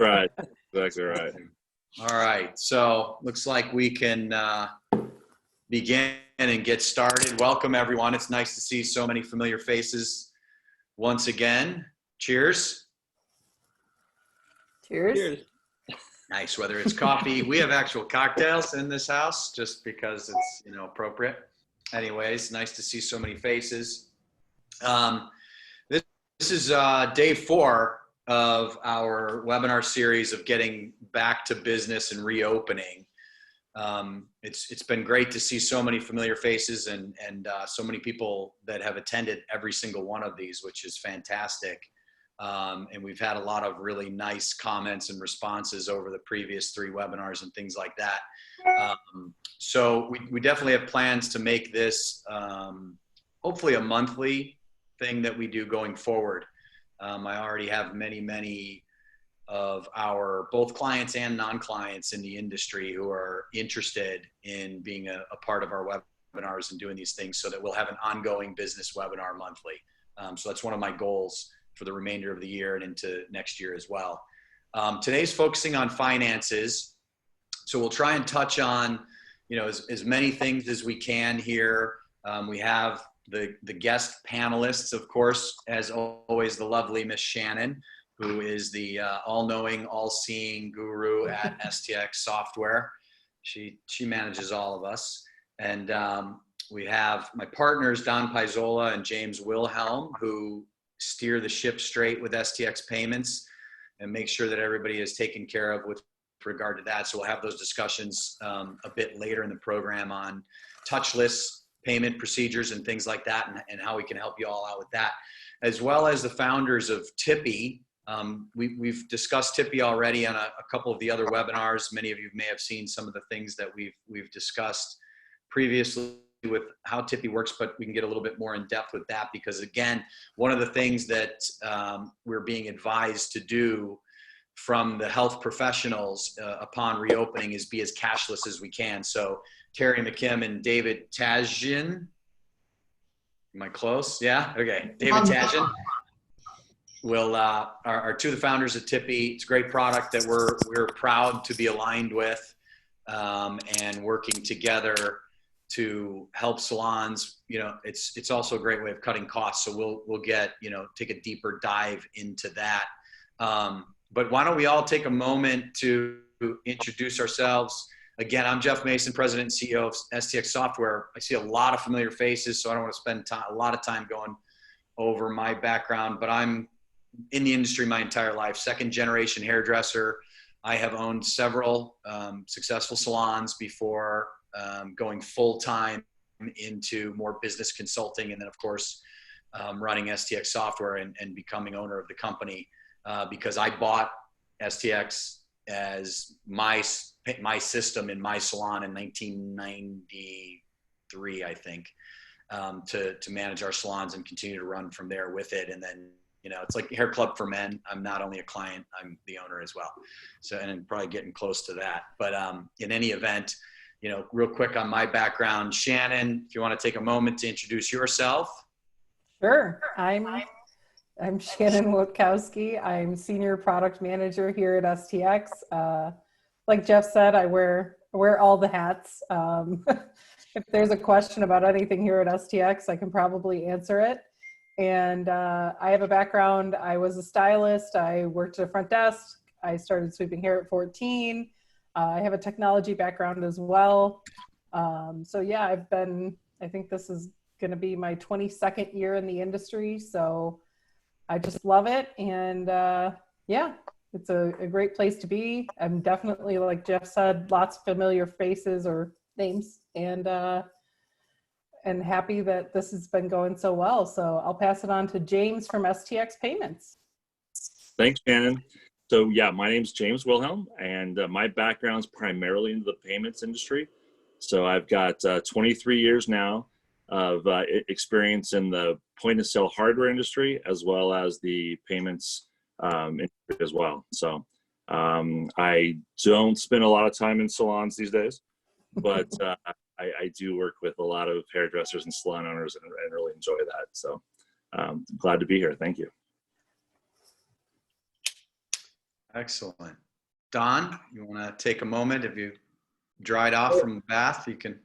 Right. Exactly right. All right. So looks like we can begin and get started. Welcome, everyone. It's nice to see so many familiar faces once again. Cheers. Cheers. Cheers. Nice. Whether it's coffee, we have actual cocktails in this house just because it's, appropriate. Anyways, nice to see so many faces. This is day 4 of our webinar series of getting back to business and reopening. It's been great to see so many familiar faces and so many people that have attended every single one of these, which is fantastic. And we've had a lot of really nice comments and responses over the previous 3 webinars and things like that. So we definitely have plans to make this hopefully a monthly thing that we do going forward. I already have many of our both clients and non-clients in the industry who are interested in being a part of our webinars and doing these things so that we'll have an ongoing business webinar monthly. So that's one of my goals for the remainder of the year and into next year as well. Today's focusing on finances. So we'll try and touch on, as many things as we can here. We have the guest panelists, of course, as always, the lovely Miss Shannon, who is the all-knowing, all-seeing guru at STX Software. She manages all of us. And we have my partners, Don Paizola and James Wilhelm, who steer the ship straight with STX Payments and make sure that everybody is taken care of with regard to that. So we'll have those discussions a bit later in the program on touchless payment procedures and things like that, and how we can help you all out with that, as well as the founders of Tippy. We've discussed Tippy already on a couple of the other webinars. Many of you may have seen some of the things that we've discussed previously with how Tippy works, but we can get a little bit more in depth with that because, again, one of the things that we're being advised to do from the health professionals upon reopening is be as cashless as we can. So Terry McKim and David Tajin, am I close? Yeah? Okay. David Tajin are 2 of the founders of Tippy. It's a great product that we're proud to be aligned with and working together to help salons. It's also a great way of cutting costs. So we'll get, take a deeper dive into that. But why don't we all take a moment to introduce ourselves. Again, I'm Jeff Mason, President and CEO of STX Software. I see a lot of familiar faces, so I don't want to spend a lot of time going over my background, but I'm in the industry my entire life, 2nd generation hairdresser. I have owned several successful salons before going full-time into more business consulting, and then of course running STX Software and becoming owner of the company because I bought STX as my system in my salon in 1993, I think, to manage our salons and continue to run from there with it. And then, it's like Hair Club for Men. I'm not only a client, I'm the owner as well. So, and I'm probably getting close to that. But in any event, real quick on my background, Shannon, if you want to take a moment to introduce yourself. Sure. I'm Shannon Witkowski. I'm Senior Product Manager here at STX. Like Jeff said, I wear all the hats. If there's a question about anything here at STX, I can probably answer it. And I have a background. I was a stylist. I worked at a front desk. I started sweeping hair at 14. I have a technology background as well. So yeah, I think this is going to be my 22nd year in the industry. So I just love it. And yeah, it's a great place to be. I'm definitely, like Jeff said, lots of familiar faces or names, and happy that this has been going so well. So I'll pass it on to James from STX Payments. Thanks, Shannon. So yeah, my name's James Wilhelm, and my background's primarily in the payments industry. So I've got 23 years now of experience in the point of sale hardware industry, as well as the payments industry as well. So I don't spend a lot of time in salons these days, but I do work with a lot of hairdressers and salon owners and really enjoy that. So glad to be here. Thank you. Excellent. Don, you want to take a moment? If you dried off from the bath, you can.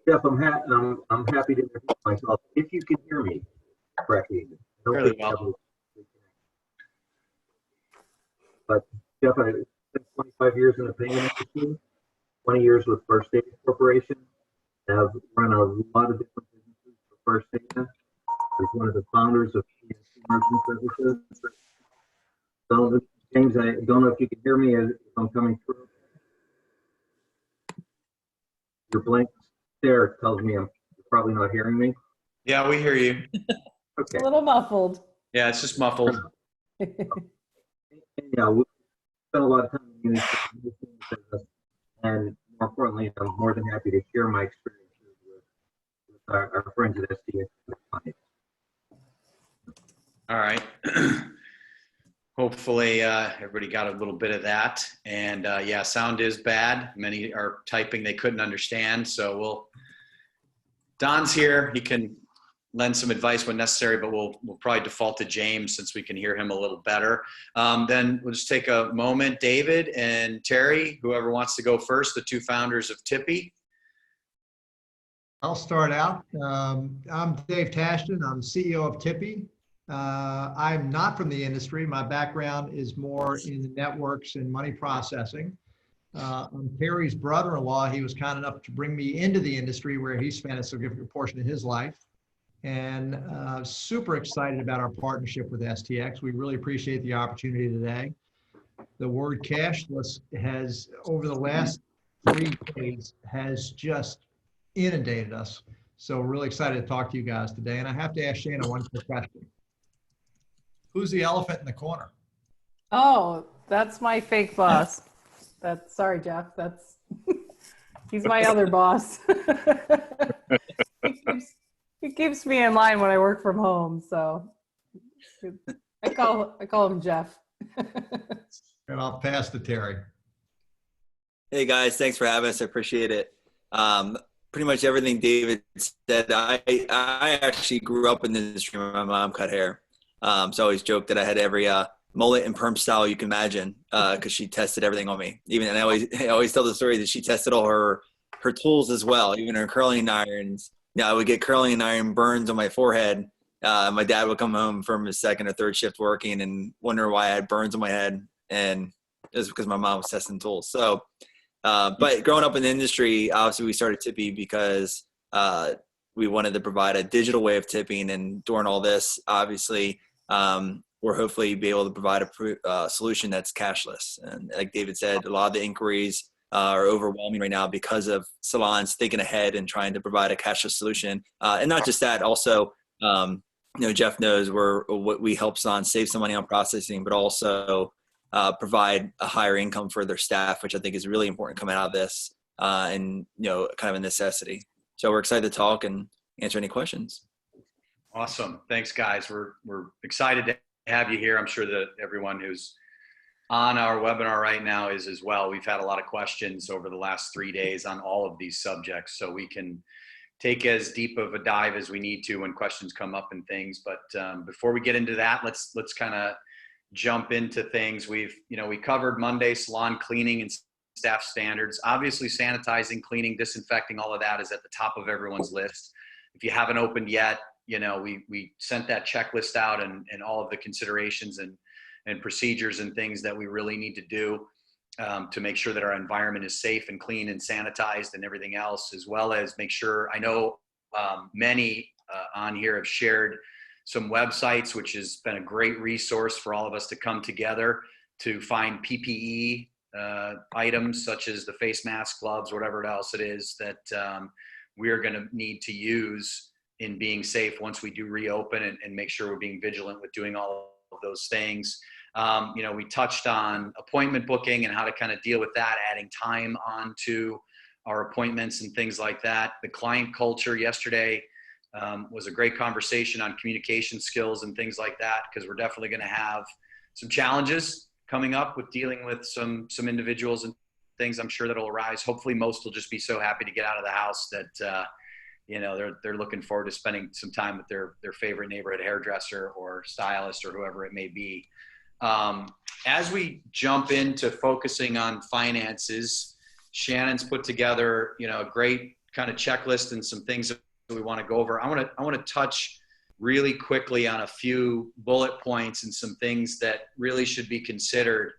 Jeff, I'm happy to introduce myself. If you can hear me correctly, I don't Fairly think I have well. but Jeff, I spent 25 years in the payment industry, 20 years with First Data Corporation. I've run a lot of different businesses for First Data. I was one of the founders of PNC Merchant Services. So, James, I don't know if you can hear me if I'm coming through. Your blank stare tells me you're probably not hearing me. Yeah, we hear you. Okay. A little muffled. Yeah, it's just muffled. Yeah, we spent a lot of time in the business, and more importantly, I'm more than happy to share my experiences with our friends at STX. All right. Hopefully everybody got a little bit of that. And yeah, sound is bad. Many are typing they couldn't understand. So Don's here. He can lend some advice when necessary, but we'll probably default to James since we can hear him a little better. Then we'll just take a moment. David and Terry, whoever wants to go first, the two founders of Tippy. I'll start out. I'm Dave Tashton. I'm CEO of Tippy. I'm not from the industry. My background is more in the networks and money processing. I'm Terry's brother-in-law. He was kind enough to bring me into the industry where he spent a significant portion of his life. And super excited about our partnership with STX. We really appreciate the opportunity today. The word cashless has, over the last 3 days, has just inundated us. So really excited to talk to you guys today. And I have to ask Shannon one quick question. Who's the elephant in the corner? Oh, that's my fake boss. Sorry, Jeff. He's my other boss. He keeps me in line when I work from home, so I call him Jeff. And I'll pass to Terry. Hey guys, thanks for having us. I appreciate it. Pretty much everything David said. I actually grew up in the industry. My mom cut hair. So I always joke that I had every mullet and perm style you can imagine because she tested everything on me. And I always tell the story that she tested all her tools as well, even her curling irons. I would get curling iron burns on my forehead. My dad would come home from his second or third shift working and wonder why I had burns on my head. And it was because my mom was testing tools. So, but growing up in the industry, obviously we started Tippy because we wanted to provide a digital way of tipping. And during all this, obviously, we're hopefully be able to provide a solution that's cashless. And like David said, a lot of the inquiries are overwhelming right now because of salons thinking ahead and trying to provide a cashless solution. And not just that, also, Jeff knows we help salons save some money on processing, but also provide a higher income for their staff, which I think is really important coming out of this and, kind of a necessity. So we're excited to talk and answer any questions. Awesome. Thanks, guys. We're excited to have you here. I'm sure that everyone who's on our webinar right now is as well. We've had a lot of questions over the last 3 days on all of these subjects, so we can take as deep of a dive as we need to when questions come up and things. But before we get into that, let's kind of jump into things. We covered Monday salon cleaning and staff standards. Obviously, sanitizing, cleaning, disinfecting, all of that is at the top of everyone's list. If you haven't opened yet, we sent that checklist out and all of the considerations and procedures and things that we really need to do to make sure that our environment is safe and clean and sanitized and everything else, as well as make sure, I know many on here have shared some websites, which has been a great resource for all of us to come together to find PPE items such as the face mask, gloves, whatever else it is that we are going to need to use in being safe once we do reopen and make sure we're being vigilant with doing all of those things. We touched on appointment booking and how to kind of deal with that, adding time onto our appointments and things like that. The client culture yesterday was a great conversation on communication skills and things like that, because we're definitely going to have some challenges coming up with dealing with some individuals and things I'm sure that'll arise. Hopefully most will just be so happy to get out of the house that they're looking forward to spending some time with their favorite neighborhood hairdresser or stylist or whoever it may be. As we jump into focusing on finances, Shannon's put together, a great kind of checklist and some things that we want to go over. I want to touch really quickly on a few bullet points and some things that really should be considered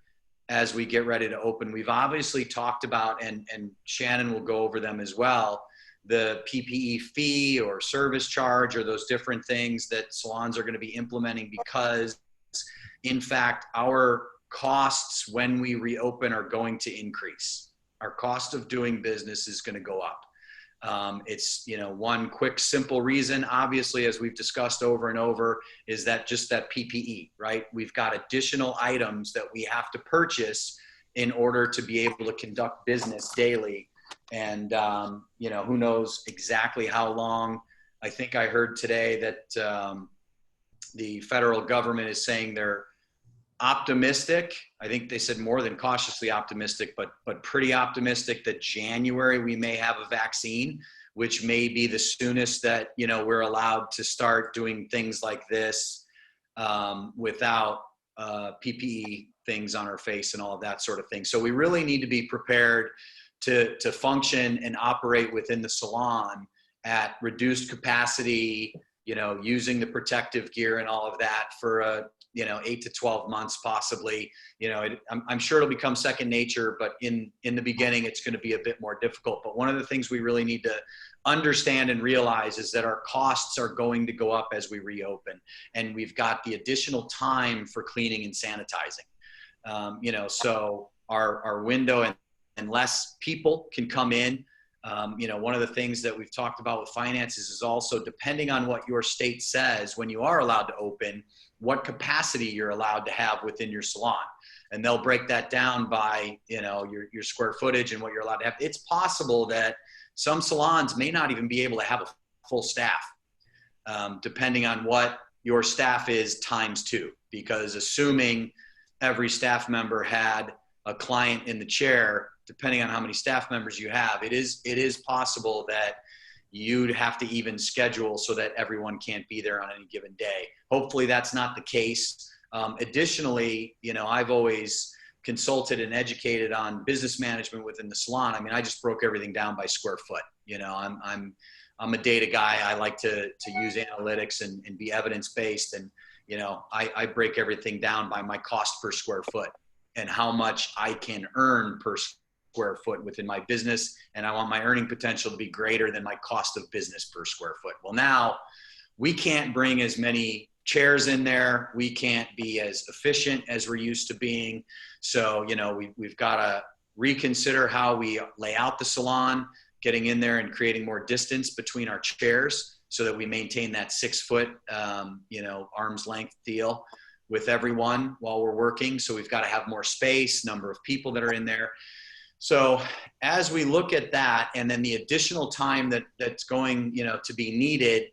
as we get ready to open. We've obviously talked about, and Shannon will go over them as well, the PPE fee or service charge, or those different things that salons are going to be implementing, because in fact, our costs when we reopen are going to increase. Our cost of doing business is going to go up. It's, one quick, simple reason, obviously, as we've discussed over and over, is that just that PPE, right? We've got additional items that we have to purchase in order to be able to conduct business daily. And, who knows exactly how long. I think I heard today that the federal government is saying they're optimistic. I think they said more than cautiously optimistic, but pretty optimistic that January we may have a vaccine, which may be the soonest that, we're allowed to start doing things like this without PPE things on our face and all of that sort of thing. So we really need to be prepared to function and operate within the salon at reduced capacity, using the protective gear and all of that for 8 to 12 months possibly. I'm sure it'll become second nature, but in the beginning, it's going to be a bit more difficult. But one of the things we really need to understand and realize is that our costs are going to go up as we reopen, and we've got the additional time for cleaning and sanitizing. So our window and less people can come in. One of the things that we've talked about with finances is also, depending on what your state says, when you are allowed to open, what capacity you're allowed to have within your salon. And they'll break that down by, your square footage and what you're allowed to have. It's possible that some salons may not even be able to have a full staff, depending on what your staff is times 2, because assuming every staff member had a client in the chair, depending on how many staff members you have, it is possible that you'd have to even schedule so that everyone can't be there on any given day. Hopefully that's not the case. Additionally, I've always consulted and educated on business management within the salon. I mean, I just broke everything down by square foot. I'm a data guy. I like to use analytics and be evidence-based. And, I break everything down by my cost per square foot and how much I can earn per square foot within my business. And I want my earning potential to be greater than my cost of business per square foot. Well, now we can't bring as many chairs in there. We can't be as efficient as we're used to being. So, we've got to reconsider how we lay out the salon, getting in there and creating more distance between our chairs so that we maintain that 6 foot, arm's length deal with everyone while we're working. So we've got to have more space, number of people that are in there. So as we look at that, and then the additional time that's going, to be needed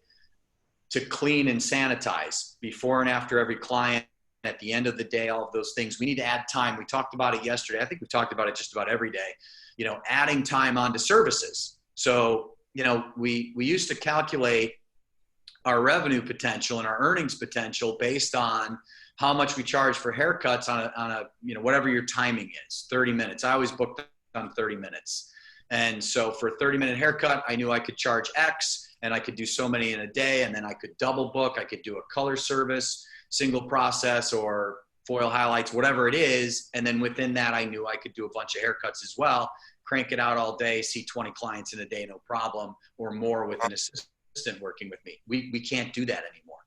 to clean and sanitize before and after every client, at the end of the day, all of those things, we need to add time. We talked about it yesterday. I think we've talked about it just about every day, adding time onto services. So, we used to calculate our revenue potential and our earnings potential based on how much we charge for haircuts on a whatever your timing is, 30 minutes. I always booked on 30 minutes. And so for a 30-minute haircut, I knew I could charge X, and I could do so many in a day, and then I could double book. I could do a color service, single process, or foil highlights, whatever it is. And then within that, I knew I could do a bunch of haircuts as well, crank it out all day, see 20 clients in a day, no problem, or more with an assistant working with me. We can't do that anymore.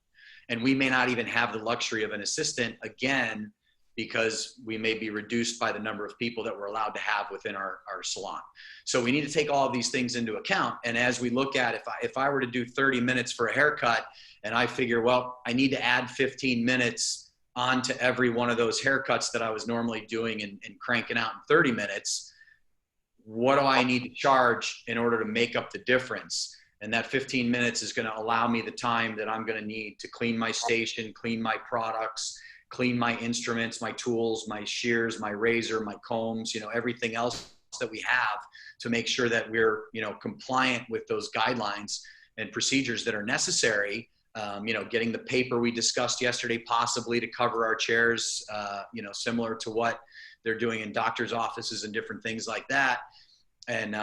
And we may not even have the luxury of an assistant, again, because we may be reduced by the number of people that we're allowed to have within our salon. So we need to take all of these things into account. And as we look at, if I were to do 30 minutes for a haircut, and I figure, well, I need to add 15 minutes onto every one of those haircuts that I was normally doing and cranking out in 30 minutes, what do I need to charge in order to make up the difference? And that 15 minutes is going to allow me the time that I'm going to need to clean my station, clean my products, clean my instruments, my tools, my shears, my razor, my combs, everything else that we have to make sure that we're, compliant with those guidelines and procedures that are necessary Getting the paper we discussed yesterday, possibly to cover our chairs, similar to what they're doing in doctors' offices and different things like that. And,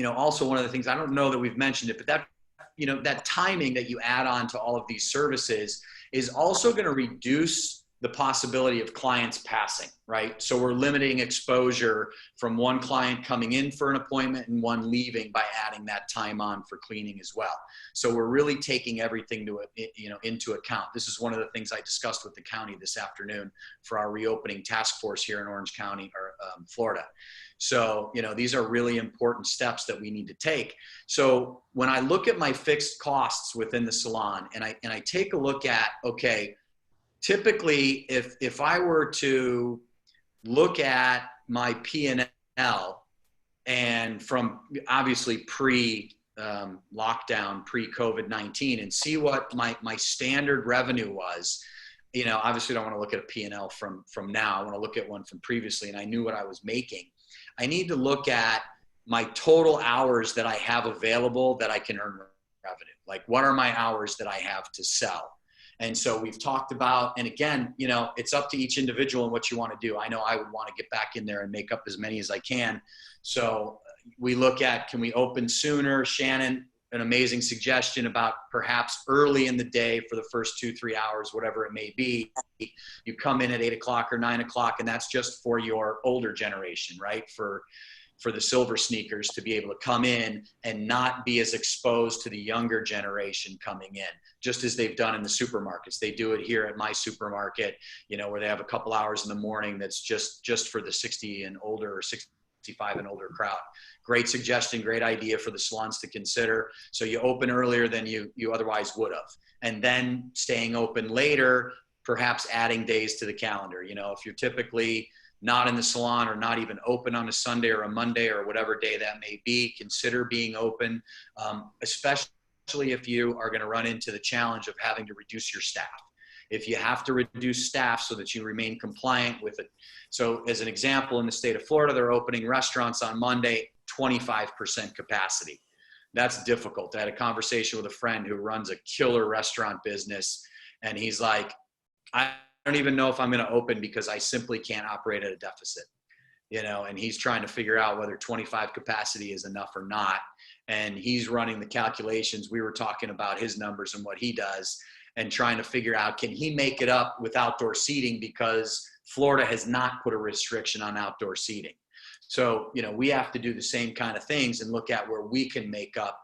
also one of the things, I don't know that we've mentioned it, but that timing that you add on to all of these services is also going to reduce the possibility of clients passing, right? So we're limiting exposure from one client coming in for an appointment and one leaving by adding that time on for cleaning as well. So we're really taking everything into account. This is one of the things I discussed with the county this afternoon for our reopening task force here in Orange County, or Florida. So, these are really important steps that we need to take. So when I look at my fixed costs within the salon and I take a look at, okay, typically, if I were to look at my P&L and from obviously pre-lockdown, pre-COVID-19, and see what my standard revenue was, obviously I don't want to look at a P&L from now. I want to look at one from previously, and I knew what I was making. I need to look at my total hours that I have available that I can earn revenue. Like, what are my hours that I have to sell? And so we've talked about, and again, it's up to each individual and what you want to do. I know I would want to get back in there and make up as many as I can. So we look at, can we open sooner? Shannon, an amazing suggestion about perhaps early in the day for the first 2-3 hours, whatever it may be. You come in at 8 o'clock or 9 o'clock, and that's just for your older generation, right? For the silver sneakers to be able to come in and not be as exposed to the younger generation coming in, just as they've done in the supermarkets. They do it here at my supermarket, where they have a couple hours in the morning that's just for the 60 and older, or 65 and older crowd. Great suggestion, great idea for the salons to consider. So you open earlier than you otherwise would have. And then staying open later, perhaps adding days to the calendar. If you're typically not in the salon or not even open on a Sunday or a Monday or whatever day that may be, consider being open, especially if you are going to run into the challenge of having to reduce your staff. If you have to reduce staff so that you remain compliant with it. So as an example, in the state of Florida, they're opening restaurants on Monday, 25% capacity. That's difficult. I had a conversation with a friend who runs a killer restaurant business, and he's like, I don't even know if I'm going to open because I simply can't operate at a deficit, and he's trying to figure out whether 25 capacity is enough or not. And he's running the calculations. We were talking about his numbers and what he does and trying to figure out, can he make it up with outdoor seating, because Florida has not put a restriction on outdoor seating. So, we have to do the same kind of things and look at where we can make up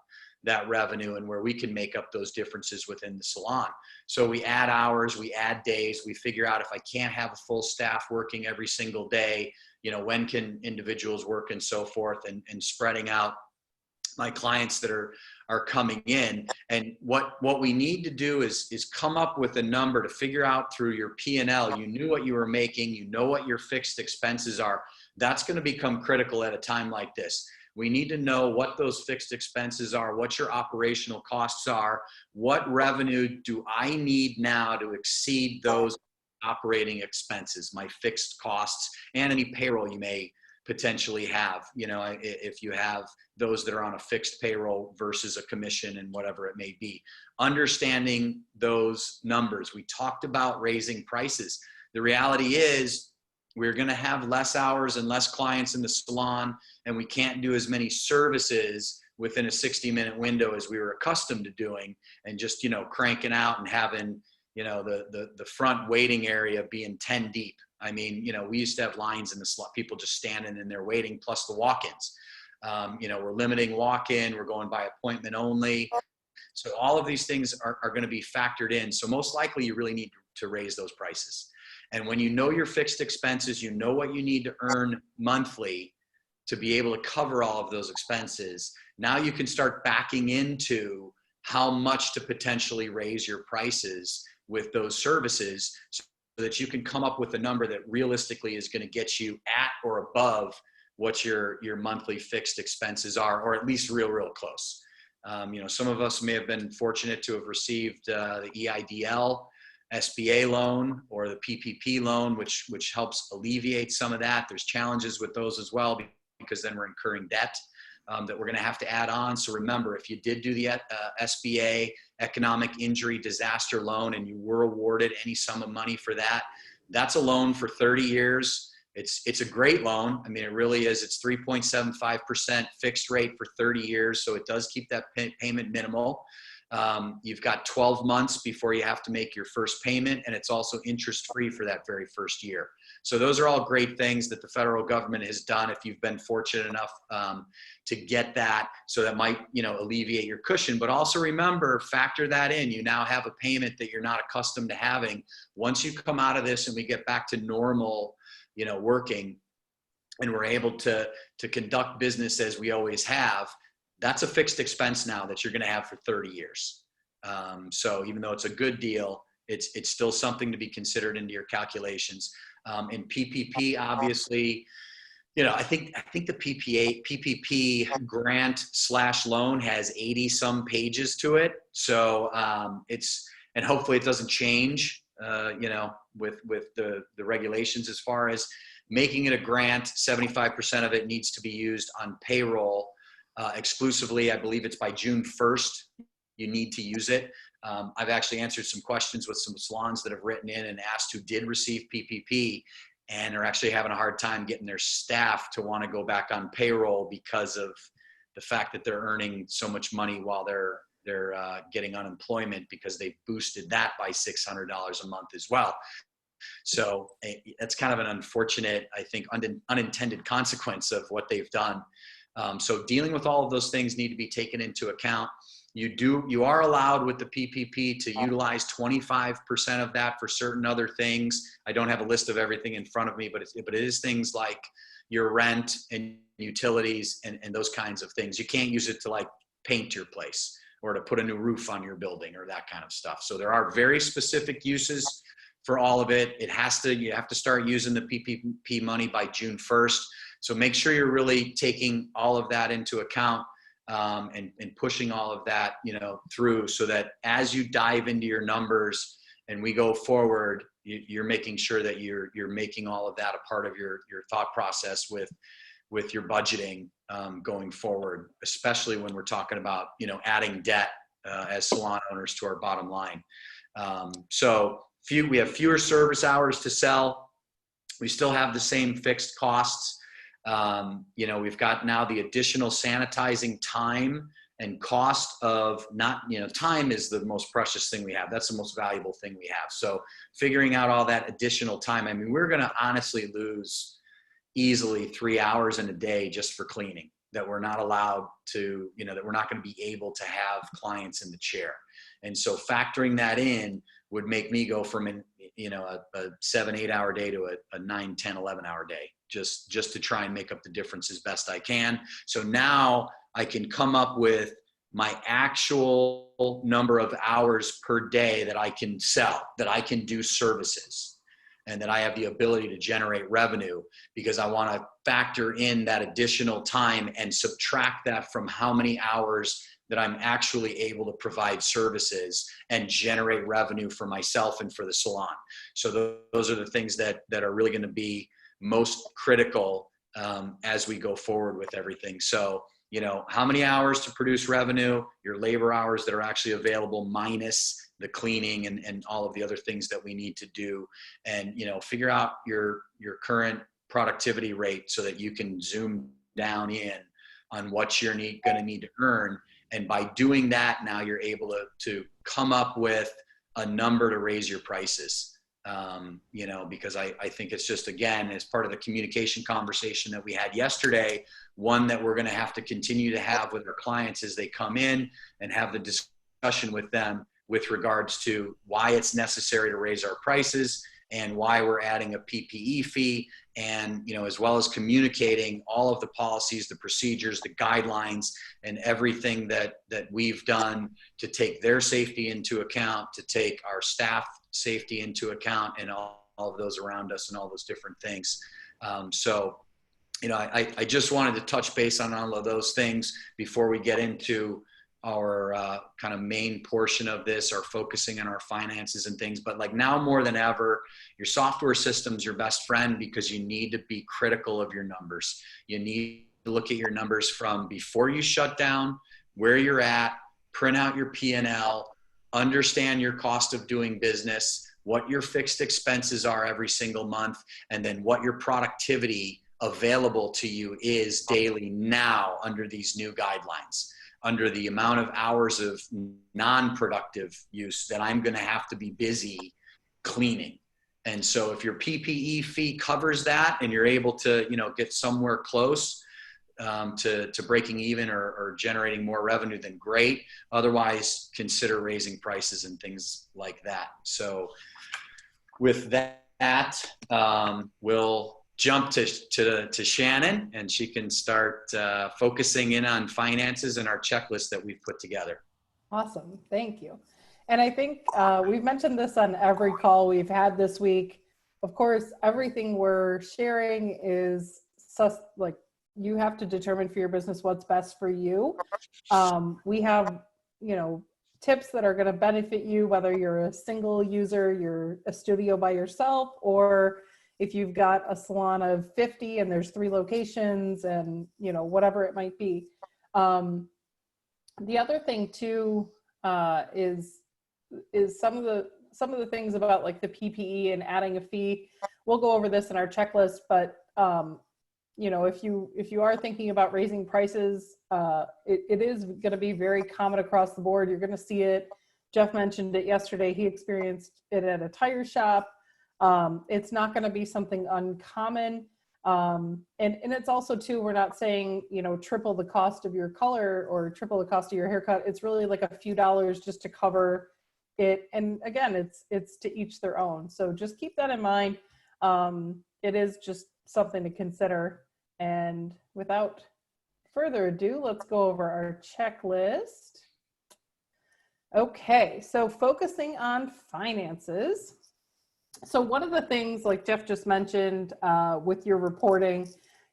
that revenue and where we can make up those differences within the salon. So we add hours, we add days, we figure out if I can't have a full staff working every single day, when can individuals work and so forth, and spreading out my clients that are coming in. And what we need to do is come up with a number to figure out through your P&L. You knew what you were making, what your fixed expenses are. That's going to become critical at a time like this. We need to know what those fixed expenses are, what your operational costs are, what revenue do I need now to exceed those operating expenses, my fixed costs, and any payroll you may potentially have, if you have those that are on a fixed payroll versus a commission and whatever it may be. Understanding those numbers. We talked about raising prices. The reality is, we're going to have less hours and less clients in the salon, and we can't do as many services within a 60-minute window as we were accustomed to doing, and just, cranking out and having, the front waiting area being 10 deep. I mean, we used to have lines in the salon, people just standing in there waiting, plus the walk-ins. We're limiting walk-in, we're going by appointment only. So all of these things are going to be factored in. So most likely you really need to raise those prices. And when you know your fixed expenses, you know what you need to earn monthly to be able to cover all of those expenses. Now you can start backing into how much to potentially raise your prices with those services, so that you can come up with a number that realistically is going to get you at or above what your monthly fixed expenses are, or at least real close. Some of us may have been fortunate to have received the EIDL SBA loan or the PPP loan, which helps alleviate some of that. There's challenges with those as well, because then we're incurring debt that we're going to have to add on. So remember, if you did do the SBA economic injury disaster loan and you were awarded any sum of money for that, that's a loan for 30 years. It's a great loan. I mean, it really is. It's 3.75% fixed rate for 30 years. So it does keep that payment minimal. You've got 12 months before you have to make your first payment, and it's also interest-free for that very first year. So those are all great things that the federal government has done if you've been fortunate enough to get that. So that might, alleviate your cushion. But also remember, factor that in. You now have a payment that you're not accustomed to having. Once you come out of this and we get back to normal, working, and we're able to conduct business as we always have, that's a fixed expense now that you're going to have for 30 years. So even though it's a good deal, it's still something to be considered into your calculations. And PPP, obviously, I think the PPP grant / loan has 80 some pages to it. So and hopefully it doesn't change, with the regulations as far as making it a grant. 75% of it needs to be used on payroll exclusively. I believe it's by June 1st, you need to use it. I've actually answered some questions with some salons that have written in and asked who did receive PPP and are actually having a hard time getting their staff to want to go back on payroll because of the fact that they're earning so much money while they're getting unemployment, because they boosted that by $600 a month as well. So that's kind of an unfortunate, I think, unintended consequence of what they've done. So dealing with all of those things need to be taken into account. You are allowed with the PPP to utilize 25% of that for certain other things. I don't have a list of everything in front of me, but it is things like your rent and utilities and those kinds of things. You can't use it to like paint your place or to put a new roof on your building or that kind of stuff. So there are very specific uses for all of it. You have to start using the PPP money by June 1st. So make sure you're really taking all of that into account and pushing all of that, through, so that as you dive into your numbers and we go forward, you're making sure that you're making all of that a part of your thought process with your budgeting going forward, especially when we're talking about, adding debt as salon owners to our bottom line. So we have fewer service hours to sell. We still have the same fixed costs. We've got now the additional sanitizing time and cost of time is the most precious thing we have. That's the most valuable thing we have. So figuring out all that additional time, I mean, we're going to honestly lose easily 3 hours in a day just for cleaning, that we're not allowed to, that we're not going to be able to have clients in the chair. And so factoring that in would make me go from a 7-8 hour day to a 9, 10, 11 hour day, just to try and make up the difference as best I can. So now I can come up with my actual number of hours per day that I can sell, that I can do services, and that I have the ability to generate revenue, because I want to factor in that additional time and subtract that from how many hours that I'm actually able to provide services and generate revenue for myself and for the salon. So those are the things that are really going to be most critical as we go forward with everything. So, how many hours to produce revenue, your labor hours that are actually available minus the cleaning and all of the other things that we need to do, and, figure out your current productivity rate so that you can zoom down in on what you're going to need to earn. And by doing that, now you're able to come up with a number to raise your prices. Because I think it's just, again, as part of the communication conversation that we had yesterday, one that we're going to have to continue to have with our clients as they come in and have the discussion with them with regards to why it's necessary to raise our prices and why we're adding a PPE fee, and, as well as communicating all of the policies, the procedures, the guidelines, and everything that we've done to take their safety into account, to take our staff safety into account, and all of those around us and all those different things. I just wanted to touch base on all of those things before we get into our kind of main portion of this, our focusing on our finances and things. But like now more than ever, your software system's your best friend, because you need to be critical of your numbers. You need to look at your numbers from before you shut down, where you're at, print out your P&L, understand your cost of doing business, what your fixed expenses are every single month, and then what your productivity available to you is daily now under these new guidelines, under the amount of hours of non-productive use that I'm going to have to be busy cleaning. And so if your PPE fee covers that and you're able to, get somewhere close to breaking even or generating more revenue, then great. Otherwise, consider raising prices and things like that. So with that, we'll jump to Shannon, and she can start focusing in on finances and our checklist that we've put together. Awesome. Thank you. And I think we've mentioned this on every call we've had this week. Of course, everything we're sharing is like, you have to determine for your business what's best for you. We have, tips that are going to benefit you, whether you're a single user, you're a studio by yourself, or if you've got a salon of 50 and there's 3 locations and, whatever it might be. The other thing too is some of the things about like the PPE and adding a fee. We'll go over this in our checklist, but if you are thinking about raising prices, it is going to be very common across the board. You're going to see it. Jeff mentioned it yesterday. He experienced it at a tire shop. It's not going to be something uncommon. And it's also too, we're not saying, triple the cost of your color or triple the cost of your haircut. It's really like a few dollars just to cover it. And again, it's to each their own. So just keep that in mind. It is just something to consider. And without further ado, let's go over our checklist. Okay, so focusing on finances. So one of the things, like Jeff just mentioned, with your reporting,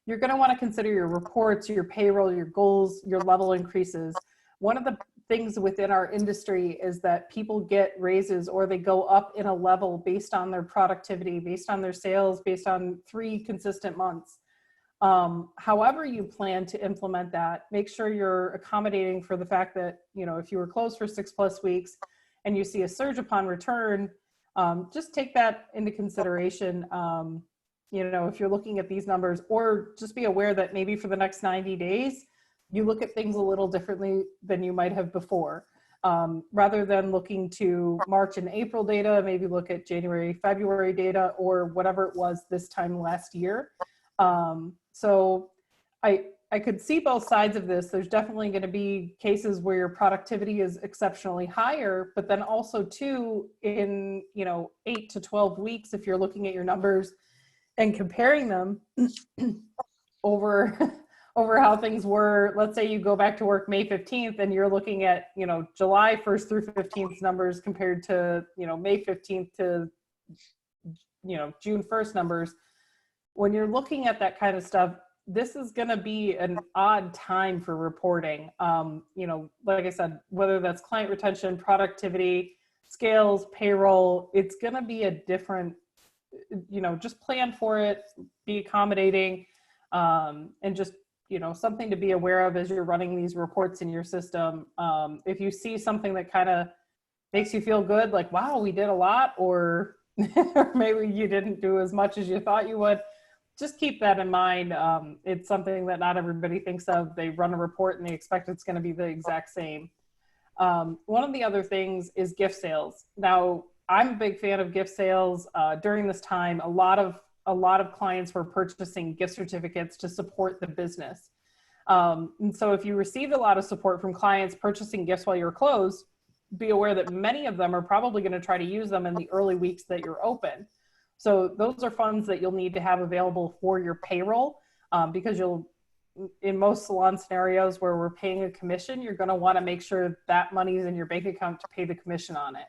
you're going to want to consider your reports, your payroll, your goals, your level increases. One of the things within our industry is that people get raises or they go up in a level based on their productivity, based on their sales, based on 3 consistent months. However you plan to implement that, make sure you're accommodating for the fact that, if you were closed for 6+ weeks and you see a surge upon return, just take that into consideration. If you're looking at these numbers, or just be aware that maybe for the next 90 days, you look at things a little differently than you might have before. Rather than looking to March and April data, maybe look at January, February data, or whatever it was this time last year. So I could see both sides of this. There's definitely going to be cases where your productivity is exceptionally higher, but then also too, in 8 to 12 weeks, if you're looking at your numbers and comparing them over how things were, let's say you go back to work May 15th and you're looking at, July 1st through 15th numbers compared to, May 15th to, June 1st numbers. When you're looking at that kind of stuff, this is going to be an odd time for reporting. Like I said, whether that's client retention, productivity, scales, payroll, it's going to be a different, just plan for it, be accommodating, and just, something to be aware of as you're running these reports in your system. If you see something that kind of makes you feel good, like, wow, we did a lot, or maybe you didn't do as much as you thought you would, just keep that in mind. It's something that not everybody thinks of. They run a report and they expect it's going to be the exact same. One of the other things is gift sales. Now, I'm a big fan of gift sales. During this time, a lot of clients were purchasing gift certificates to support the business. And so if you received a lot of support from clients purchasing gifts while you're closed, be aware that many of them are probably going to try to use them in the early weeks that you're open. So those are funds that you'll need to have available for your payroll, because in most salon scenarios where we're paying a commission, you're going to want to make sure that money is in your bank account to pay the commission on it.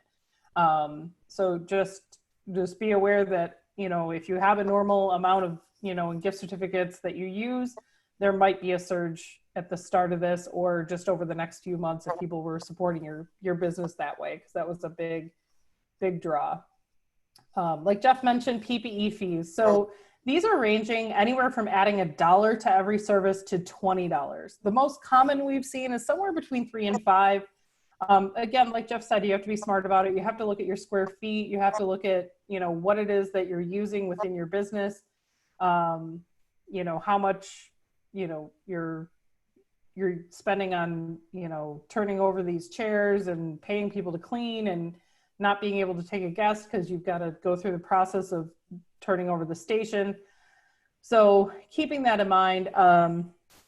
So just be aware that, if you have a normal amount of, in gift certificates that you use, there might be a surge at the start of this or just over the next few months if people were supporting your business that way, because that was a big draw. Like Jeff mentioned, PPE fees. So these are ranging anywhere from adding $1 to every service to $20. The most common we've seen is somewhere between $3 and $5. Again, like Jeff said, you have to be smart about it. You have to look at your square feet. You have to look at, what it is that you're using within your business. How much, you're spending on, turning over these chairs and paying people to clean and not being able to take a guest because you've got to go through the process of turning over the station. So keeping that in mind,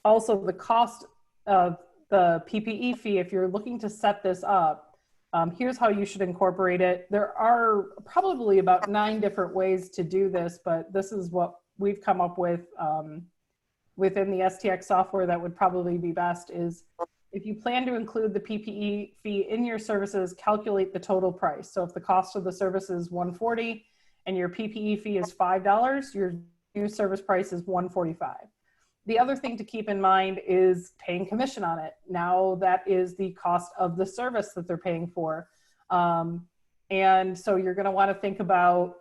also the cost of the PPE fee, if you're looking to set this up, here's how you should incorporate it. There are probably about 9 different ways to do this, but this is what we've come up with within the STX software that would probably be best is if you plan to include the PPE fee in your services, calculate the total price. So if the cost of the service is $140 and your PPE fee is $5, your new service price is $145. The other thing to keep in mind is paying commission on it. Now that is the cost of the service that they're paying for. And so you're going to want to think about,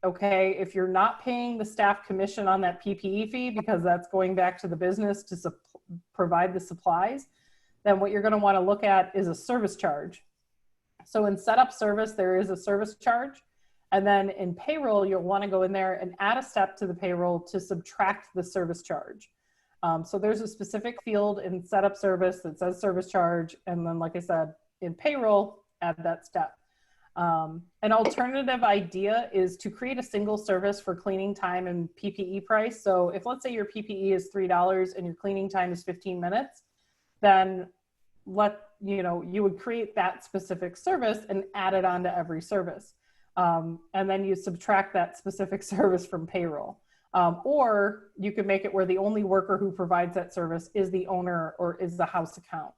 okay, if you're not paying the staff commission on that PPE fee, because that's going back to the business to provide the supplies, then what you're going to want to look at is a service charge. So in setup service, there is a service charge. And then in payroll, you'll want to go in there and add a step to the payroll to subtract the service charge. So there's a specific field in setup service that says service charge. And then, like I said, in payroll, add that step. An alternative idea is to create a single service for cleaning time and PPE price. So if, let's say, your PPE is $3 and your cleaning time is 15 minutes, then you would create that specific service and add it onto every service. And then you subtract that specific service from payroll. Or you could make it where the only worker who provides that service is the owner or is the house account.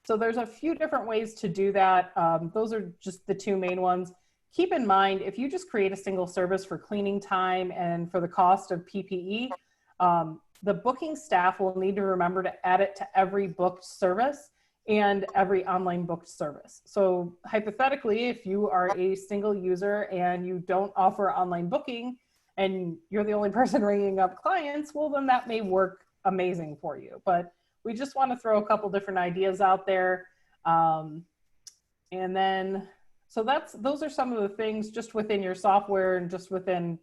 So there's a few different ways to do that. Those are just the 2 main ones. Keep in mind, if you just create a single service for cleaning time and for the cost of PPE, the booking staff will need to remember to add it to every booked service and every online booked service. So hypothetically, if you are a single user and you don't offer online booking and you're the only person ringing up clients, well, then that may work amazing for you. But we just want to throw a couple different ideas out there. And then, so those are some of the things just within your software and just within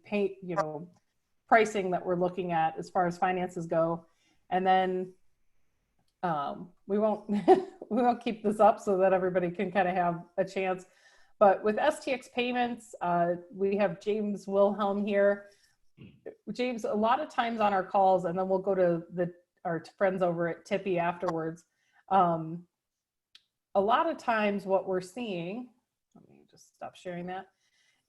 pricing that we're looking at as far as finances go. And then we won't we won't keep this up so that everybody can kind of have a chance. But with STX Payments, we have James Wilhelm here. James, a lot of times on our calls, and then we'll go to our friends over at Tippy afterwards. A lot of times what we're seeing, let me just stop sharing that,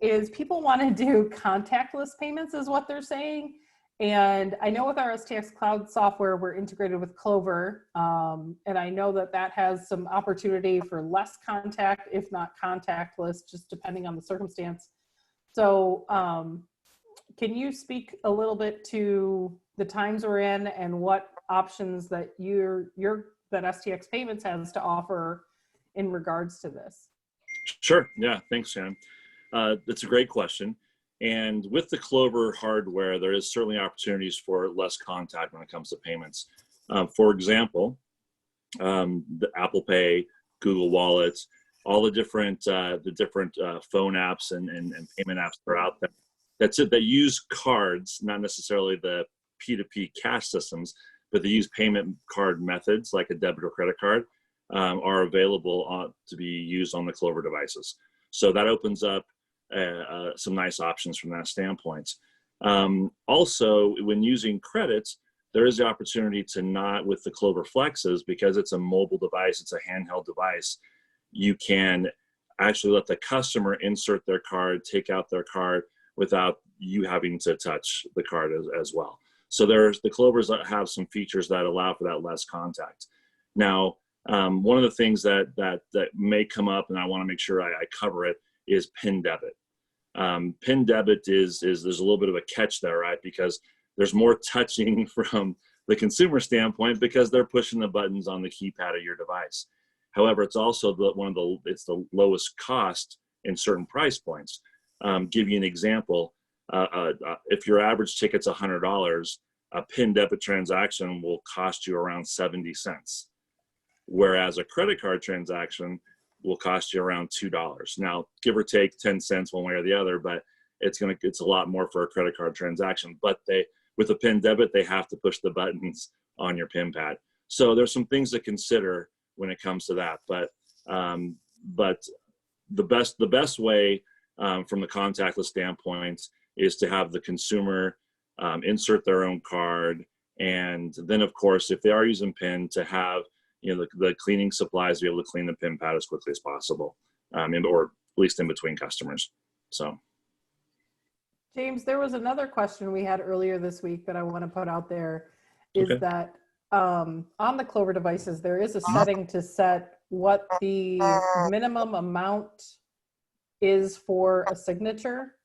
is people want to do contactless payments is what they're saying. And I know with our STX Cloud software, we're integrated with Clover. And I know that has some opportunity for less contact, if not contactless, just depending on the circumstance. So can you speak a little bit to the times we're in and what options that that STX Payments has to offer in regards to this? Sure. Yeah. Thanks, Shannon. That's a great question. And with the Clover hardware, there is certainly opportunities for less contact when it comes to payments. For example, the Apple Pay, Google Wallets, all the different phone apps and payment apps that are out there. That's it. That use cards, not necessarily the P2P cash systems, but they use payment card methods like a debit or credit card are available to be used on the Clover devices. So that opens up some nice options from that standpoint. Also, when using credits, there is the opportunity to not with the Clover Flexes, because it's a mobile device, it's a handheld device, you can actually let the customer insert their card, take out their card without you having to touch the card as well. So the Clovers have some features that allow for that less contact. Now, one of the things that may come up, and I want to make sure I cover it, is PIN debit. PIN debit is there's a little bit of a catch there, right? Because there's more touching from the consumer standpoint because they're pushing the buttons on the keypad of your device. However, it's also it's the lowest cost in certain price points. Give you an example. If your average ticket's $100, a PIN debit transaction will cost you around 70 cents. Whereas a credit card transaction will cost you around $2. Now, give or take 10 cents one way or the other, but it's a lot more for a credit card transaction. But with a PIN debit, they have to push the buttons on your PIN pad. So there's some things to consider when it comes to that. But the best way from the contactless standpoint is to have the consumer insert their own card, and then of course, if they are using PIN, to have the cleaning supplies to be able to clean the PIN pad as quickly as possible, or at least in between customers. So, James, there was another question we had earlier this week that I want to put out there, is okay. that on the Clover devices, there is a setting to set what the minimum amount is for a signature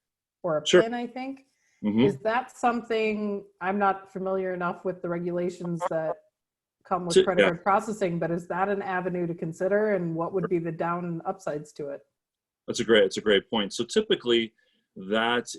or a Sure. PIN, I think. Mm-hmm. Is that something, I'm not familiar enough with the regulations that come with credit card processing, but is that an avenue to consider, and what would be the down and upsides to it? It's a great point. So typically that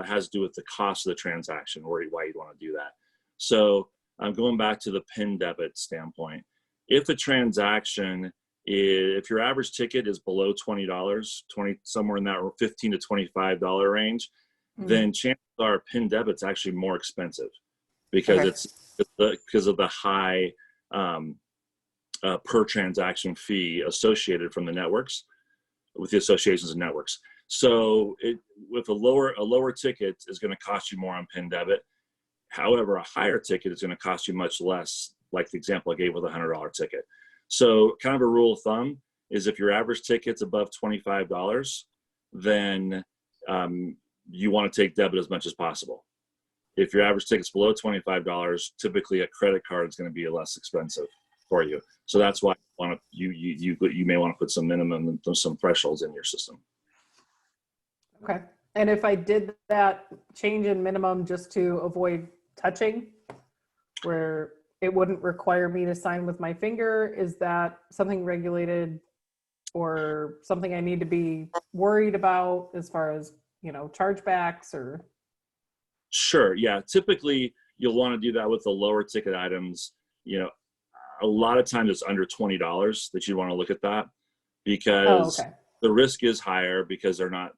has to do with the cost of the transaction, or why you'd want to do that. So I'm going back to the PIN debit standpoint. If a transaction if your average ticket is below $20, somewhere in that $15 to $25 range, then chances are PIN debit's actually more expensive because because of the high per transaction fee associated from the networks, with the associations and networks. So with a lower ticket is going to cost you more on PIN debit. However, a higher ticket is going to cost you much less, like the example I gave with a $100 ticket. So kind of a rule of thumb is if your average ticket's above $25, then you want to take debit as much as possible. If your average ticket's below $25, typically a credit card is going to be less expensive for you. So that's why you may want to put some minimum, some thresholds in your system. Okay. And if I did that change in minimum just to avoid touching, where it wouldn't require me to sign with my finger, is that something regulated or something I need to be worried about as far as, chargebacks or? Sure. Yeah. Typically you'll want to do that with the lower ticket items. A lot of times it's under $20 that you want to look at that, because the risk is higher because they're not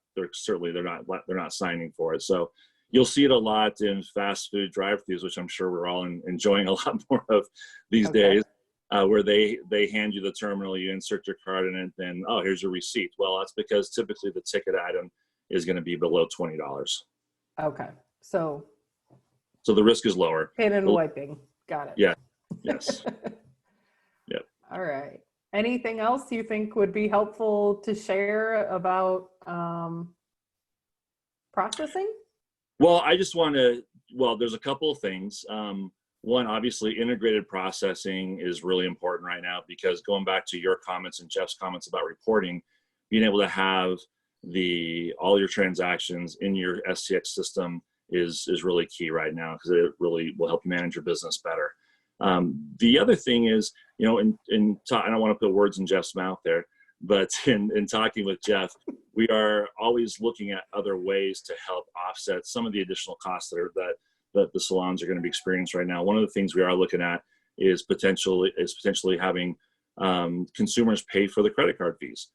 signing for it. So you'll see it a lot in fast food drive-thrus, which I'm sure we're all enjoying a lot more of these days, where they hand you the terminal, you insert your card in it, then, oh, here's your receipt. Well, that's because typically the ticket item is going to be below $20. Okay. So the risk is lower. PIN and wiping. Got it. Yeah. Yes. Yep. All right. Anything else you think would be helpful to share about processing? Well, there's a couple of things. One, obviously integrated processing is really important right now, because going back to your comments and Jeff's comments about reporting, being able to have all your transactions in your STX system is really key right now, because it really will help you manage your business better. The other thing is, I don't want to put words in Jeff's mouth there, but in talking with Jeff, we are always looking at other ways to help offset some of the additional costs that the salons are going to be experiencing right now. One of the things we are looking at is potentially having consumers pay for the credit card fees.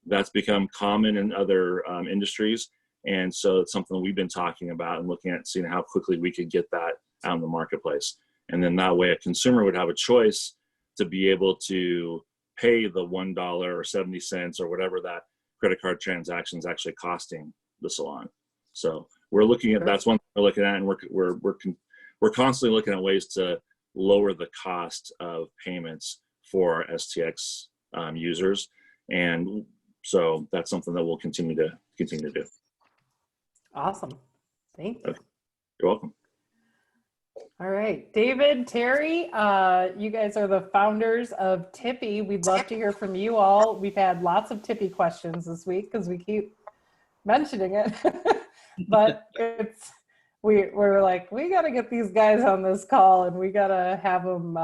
That's become common in other industries. And so it's something we've been talking about and looking at, seeing how quickly we could get that out in the marketplace. And then that way a consumer would have a choice to be able to pay the $1 or 70 cents or whatever that credit card transaction is actually costing the salon. So we're looking at, that's one thing we're looking at, and we're constantly looking at ways to lower the cost of payments for STX users. And so that's something that we'll continue to do. Awesome. Thank you. You're welcome. All right, David, Terry, you guys are the founders of Tippy. We'd love to hear from you all. We've had lots of Tippy questions this week because we keep mentioning it, but we're like, we got to get these guys on this call, and we got to have them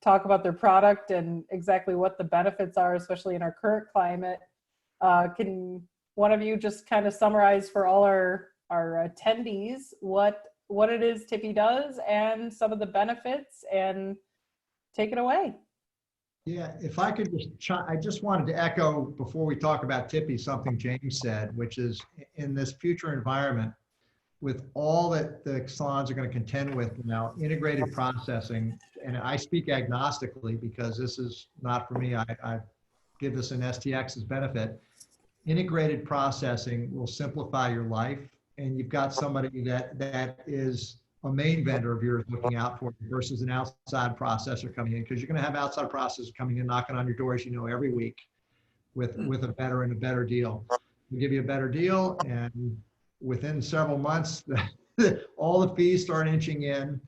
talk about their product and exactly what the benefits are, especially in our current climate. Can one of you just kind of summarize for all our attendees what it is Tippy does and some of the benefits, and take it away? Yeah, if I could I just wanted to echo before we talk about Tippy, something James said, which is in this future environment with all that the salons are going to contend with now, integrated processing, and I speak agnostically because this is not for me. I give this an STX's benefit. Integrated processing will simplify your life, and you've got somebody that is a main vendor of yours looking out for you versus an outside processor coming in, because you're going to have outside processors coming in knocking on your doors, every week with a better and a better deal. We give you a better deal, and within several months, all the fees start inching in.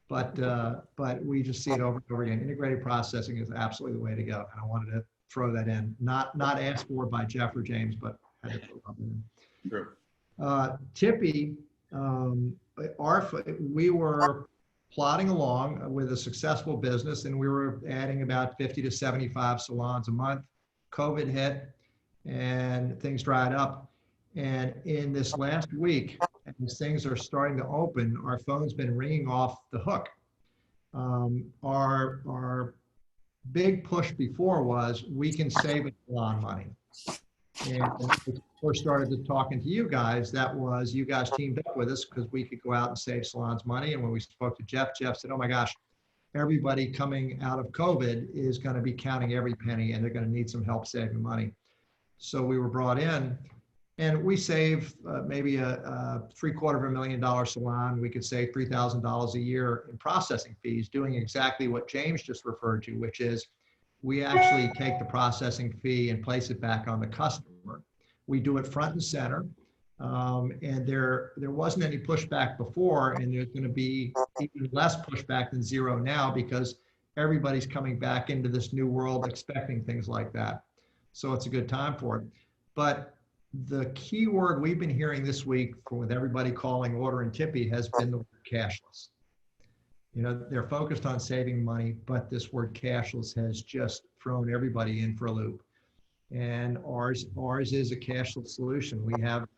But we just see it over and over again. Integrated processing is absolutely the way to go, and I wanted to throw that in. Not asked for by Jeff or James, but had to throw that in. Sure. Tippy, we were plodding along with a successful business, and we were adding about 50 to 75 salons a month. COVID hit, and things dried up. And in this last week, as things are starting to open, our phone's been ringing off the hook. Our big push before was we can save a salon money. And when we first started talking to you guys, that was you guys teamed up with us because we could go out and save salons money. And when we spoke to Jeff said, oh my gosh, everybody coming out of COVID is going to be counting every penny and they're going to need some help saving money. So we were brought in. And we save maybe a $750,000 salon. We could save $3,000 a year in processing fees, doing exactly what James just referred to, which is we actually take the processing fee and place it back on the customer. We do it front and center. And there wasn't any pushback before, and there's going to be even less pushback than zero now because everybody's coming back into this new world expecting things like that. So it's a good time for it. But the key word we've been hearing this week with everybody calling order and Tippy has been the word cashless. They're focused on saving money, but this word cashless has just thrown everybody in for a loop. And ours is a cashless solution. We have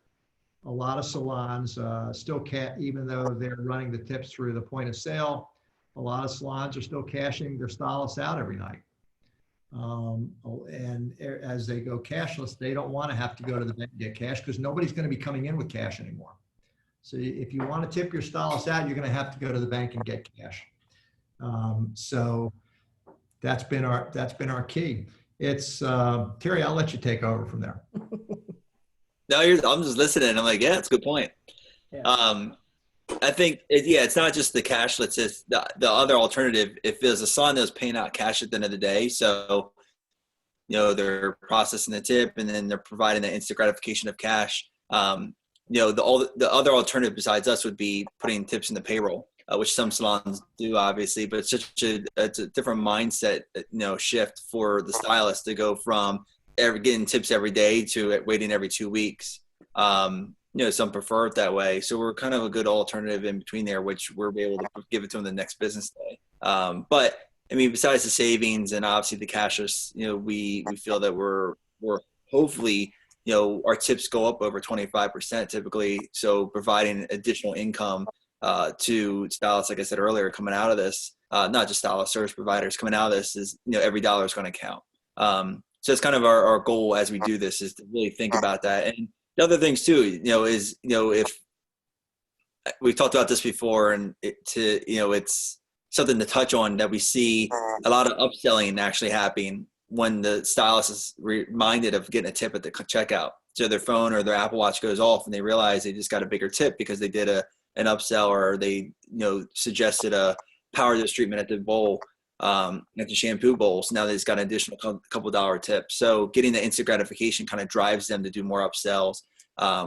a lot of salons still even though they're running the tips through the point of sale, a lot of salons are still cashing their stylists out every night. And as they go cashless, they don't want to have to go to the bank and get cash because nobody's going to be coming in with cash anymore. So if you want to tip your stylist out, you're going to have to go to the bank and get cash. So that's been our key. It's Terry, I'll let you take over from there. No, I'm just listening. I'm like, yeah, that's a good point. Yeah. I think, it's not just the cashless, it's the other alternative. If there's a salon that was paying out cash at the end of the day, so, they're processing the tip and then they're providing the instant gratification of cash. The other alternative besides us would be putting tips in the payroll, which some salons do, obviously, but it's a different mindset, shift for the stylist to go from getting tips every day to waiting every 2 weeks. Some prefer it that way. So we're kind of a good alternative in between there, which we're able to give it to them the next business day. But I mean, besides the savings and obviously the cashless, we feel that we're hopefully, our tips go up over 25% typically. So providing additional income to stylists, like I said earlier, coming out of this, not just stylist service providers coming out of this is, every dollar is going to count. So it's kind of our goal as we do this is to really think about that. And the other things too, is, if we've talked about this before and it's something to touch on that we see a lot of upselling actually happening when the stylist is reminded of getting a tip at the checkout. So their phone or their Apple Watch goes off and they realize they just got a bigger tip because they did an upsell or they, suggested a power dish treatment at the bowl. At the shampoo bowl. So now they've got an additional couple dollar tip. So getting the instant gratification kind of drives them to do more upsells,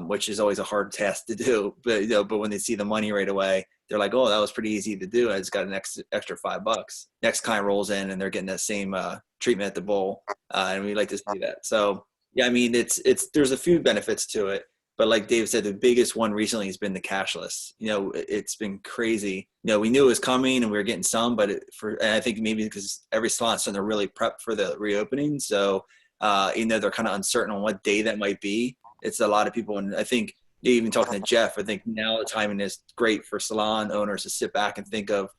which is always a hard task to do. But but when they see the money right away, they're like, "Oh, that was pretty easy to do. I just got an extra $5." Next client rolls in and they're getting that same treatment at the bowl, and we like to see that. So yeah, I mean, there's a few benefits to it. But like Dave said, the biggest one recently has been the cashless. It's been crazy. We knew it was coming and we were getting some, but and I think maybe because every salon's starting to really prep for the reopening. So, they're kind of uncertain on what day that might be. It's a lot of people. And I think even talking to Jeff, I think now the timing is great for salon owners to sit back and think of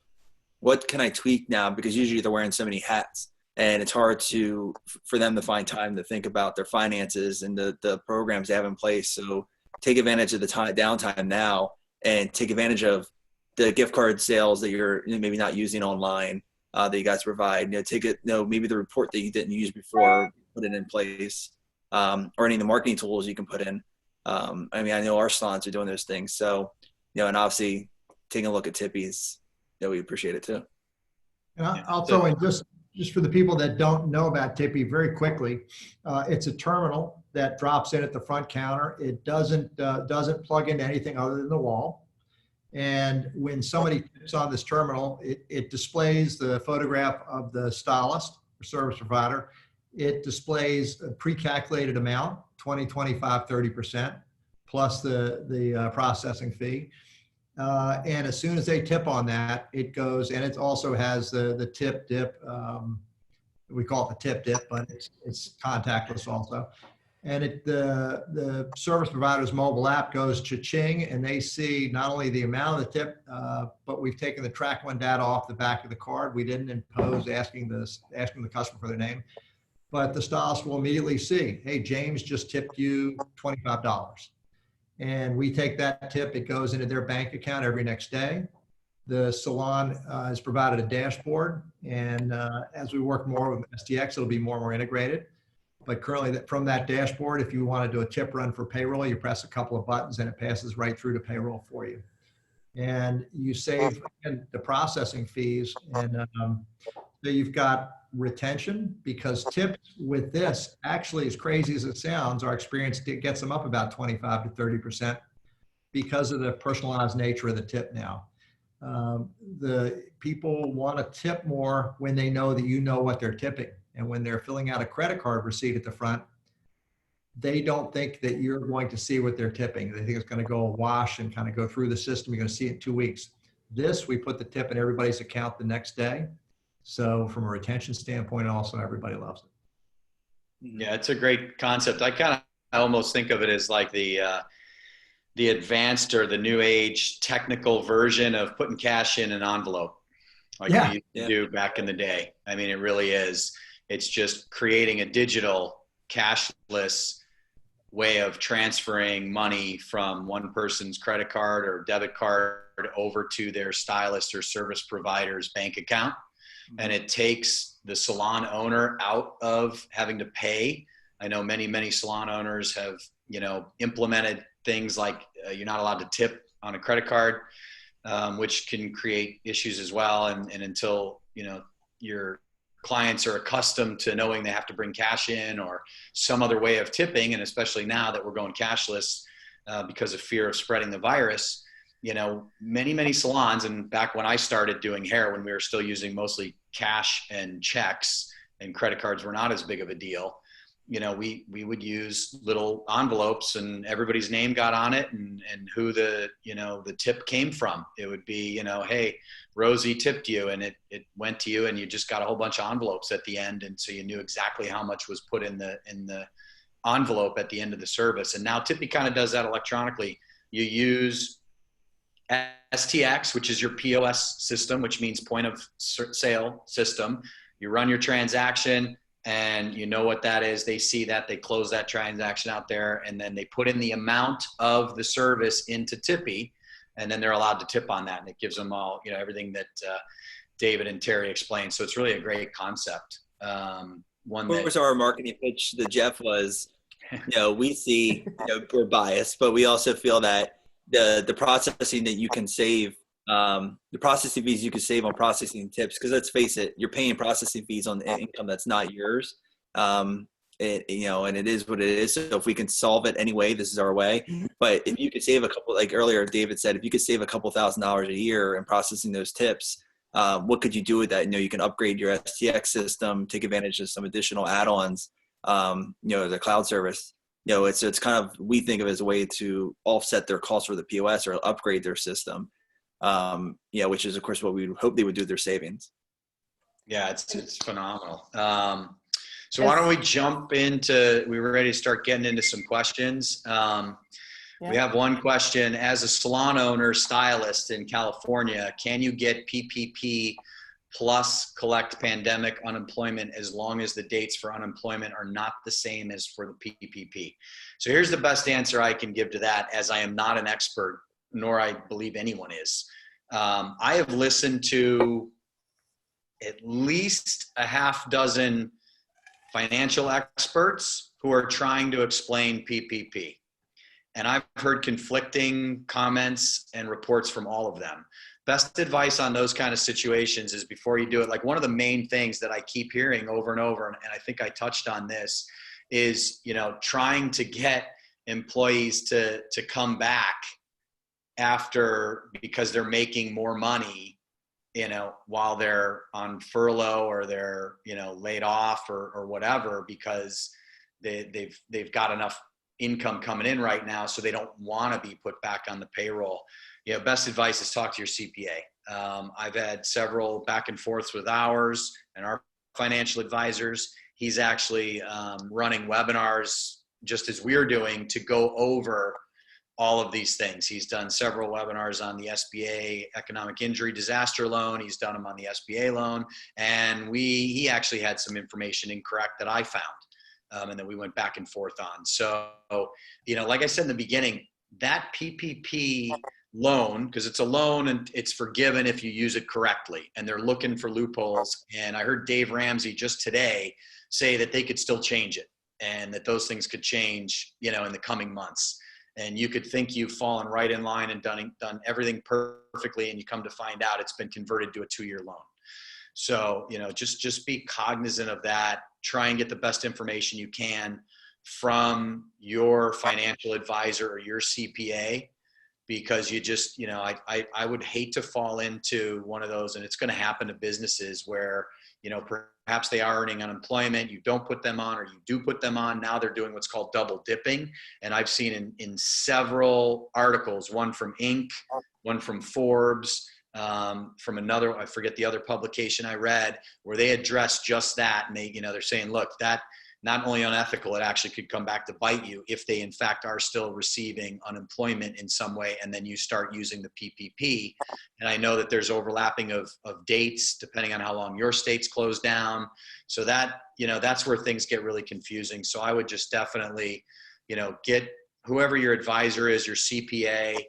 what can I tweak now? Because usually they're wearing so many hats. and it's hard for them to find time to think about their finances and the programs they have in place. So take advantage of the downtime now, and take advantage of the gift card sales that you're maybe not using online that you guys provide. Take it, maybe the report that you didn't use before, put it in place, or any of the marketing tools you can put in. I mean, I know our salons are doing those things. So, and obviously taking a look at Tippy's, we appreciate it too. And I'll throw in just for the people that don't know about Tippy very quickly, it's a terminal that drops in at the front counter. It doesn't plug into anything other than the wall. And when somebody tips on this terminal, it displays the photograph of the stylist or service provider. It displays a pre-calculated amount, 20, 25, 30%, plus the processing fee. And as soon as they tip on that, it goes, and it also has the tip dip. We call it the tip dip, but it's contactless also. And the service provider's mobile app goes cha-ching, and they see not only the amount of the tip, but we've taken the track one data off the back of the card. We didn't impose asking the customer for their name, but the stylist will immediately see, hey, James just tipped you $25. And we take that tip, it goes into their bank account every next day. The salon has provided a dashboard, and as we work more with STX, it'll be more and more integrated. But currently from that dashboard, if you want to do a tip run for payroll, you press a couple of buttons and it passes right through to payroll for you. And you save the processing fees. And so you've got retention, because tips with this, actually, as crazy as it sounds, our experience gets them up about 25 to 30% because of the personalized nature of the tip now. The people want to tip more when they know that you know what they're tipping. And when they're filling out a credit card receipt at the front, they don't think that you're going to see what they're tipping. They think it's going to go wash and kind of go through the system. You're going to see it in 2 weeks. This, we put the tip in everybody's account the next day. So from a retention standpoint, also everybody loves it. Yeah, it's a great concept. I almost think of it as like the advanced or the new age technical version of putting cash in an envelope, like we used to do back in the day. I mean, it really is. It's just creating a digital cashless way of transferring money from one person's credit card or debit card over to their stylist or service provider's bank account. And it takes the salon owner out of having to pay. I know many salon owners have, implemented things like you're not allowed to tip on a credit card, which can create issues as well. And until, your clients are accustomed to knowing they have to bring cash in or some other way of tipping, and especially now that we're going cashless because of fear of spreading the virus, many salons, and back when I started doing hair, when we were still using mostly cash and checks and credit cards were not as big of a deal, we would use little envelopes and everybody's name got on it and who the tip came from. It would be, hey, Rosie tipped you, and it went to you, and you just got a whole bunch of envelopes at the end. And so you knew exactly how much was put in the envelope at the end of the service. And now Tippy kind of does that electronically. You use STX, which is your POS system, which means point of sale system. You run your transaction and you know what that is. They see that, they close that transaction out there, and then they put in the amount of the service into Tippy, and then they're allowed to tip on that. And it gives them all, everything that David and Terry explained. So it's really a great concept. What was our marketing pitch to Jeff was, we see, we're biased, but we also feel that the processing that you can save, the processing fees you can save on processing tips, because let's face it, you're paying processing fees on income that's not yours. And it is what it is. So if we can solve it anyway, this is our way. But if you could save a couple, like earlier David said, if you could save a couple $1,000s a year in processing those tips, what could you do with that? You can upgrade your STX system, take advantage of some additional add-ons, the cloud service. It's kind of, we think of it as a way to offset their costs for the POS or upgrade their system, which is of course what we would hope they would do with their savings. Yeah, it's phenomenal. So why don't we jump into, we were ready to start getting into some questions. We have one question. As a salon owner, stylist in California, can you get PPP plus collect pandemic unemployment as long as the dates for unemployment are not the same as for the PPP. So here's the best answer I can give to that, as I am not an expert, nor I believe anyone is. I have listened to at least a half dozen financial experts who are trying to explain PPP. And I've heard conflicting comments and reports from all of them. Best advice on those kind of situations is before you do it, like one of the main things that I keep hearing over and over, and I think I touched on this, is, you know, trying to get employees to come back after, because they're making more money, you know, while they're on furlough or they're, you know, laid off or whatever, because they've got enough income coming in right now, so they don't want to be put back on the payroll. You know, best advice is talk to your CPA. I've had several back and forths with ours and our financial advisors. He's actually running webinars just as we're doing to go over all of these things. He's done several webinars on the SBA economic injury disaster loan. He's done them on the SBA loan. And he actually had some information incorrect that I found. And then we went back and forth on. So, you know, like I said in the beginning, that PPP loan, because it's a loan and it's forgiven if you use it correctly, and they're looking for loopholes. And I heard Dave Ramsey just today say that they could still change it, and that those things could change, you know, in the coming months. And you could think you've fallen right in line and done everything perfectly, and you come to find out it's been converted to a 2-year loan. So, you know, just be cognizant of that. Try and get the best information you can from your financial advisor or your CPA, because you just, you know, I would hate to fall into one of those, and it's going to happen to businesses where, you know, perhaps they are earning unemployment, you don't put them on, or you do put them on. Now they're doing what's called double dipping. And I've seen in several articles, one from Inc., one from Forbes, from another, I forget the other publication I read, where they address just that. And they, you know, they're saying, look, that not only unethical, it actually could come back to bite you if they in fact are still receiving unemployment in some way, and then you start using the PPP. And I know that there's overlapping of dates depending on how long your state's closed down. So that, you know, that's where things get really confusing. So I would just definitely, you know, get whoever your advisor is, your CPA,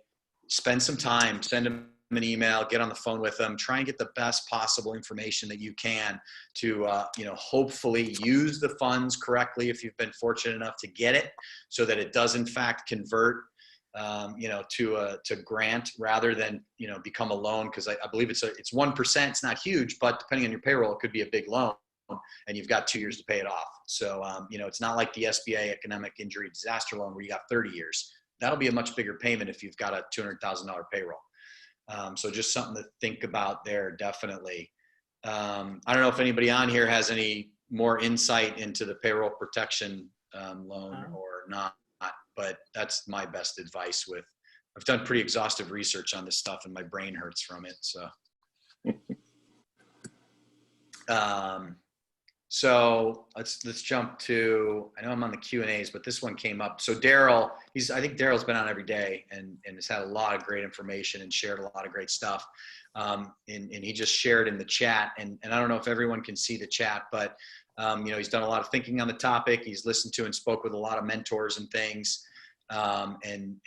spend some time, send them an email, get on the phone with them, try and get the best possible information that you can to, you know, hopefully use the funds correctly if you've been fortunate enough to get it, so that it does in fact convert, you know, to grant rather than, you know, become a loan. Because I believe it's 1%. It's not huge, but depending on your payroll, it could be a big loan, and you've got 2 years to pay it off. So, you know, it's not like the SBA economic injury disaster loan where you got 30 years. That'll be a much bigger payment if you've got a $200,000 payroll. So just something to think about there, definitely. I don't know if anybody on here has any more insight into the payroll protection loan or not, but that's my best advice. I've done pretty exhaustive research on this stuff, and my brain hurts from it. So, so let's jump to, I know I'm on the Q&As, but this one came up. So Daryl, I think Daryl's been on every day and has had a lot of great information and shared a lot of great stuff. And he just shared in the chat, and I don't know if everyone can see the chat, but you know, he's done a lot of thinking on the topic. He's listened to and spoke with a lot of mentors and things. And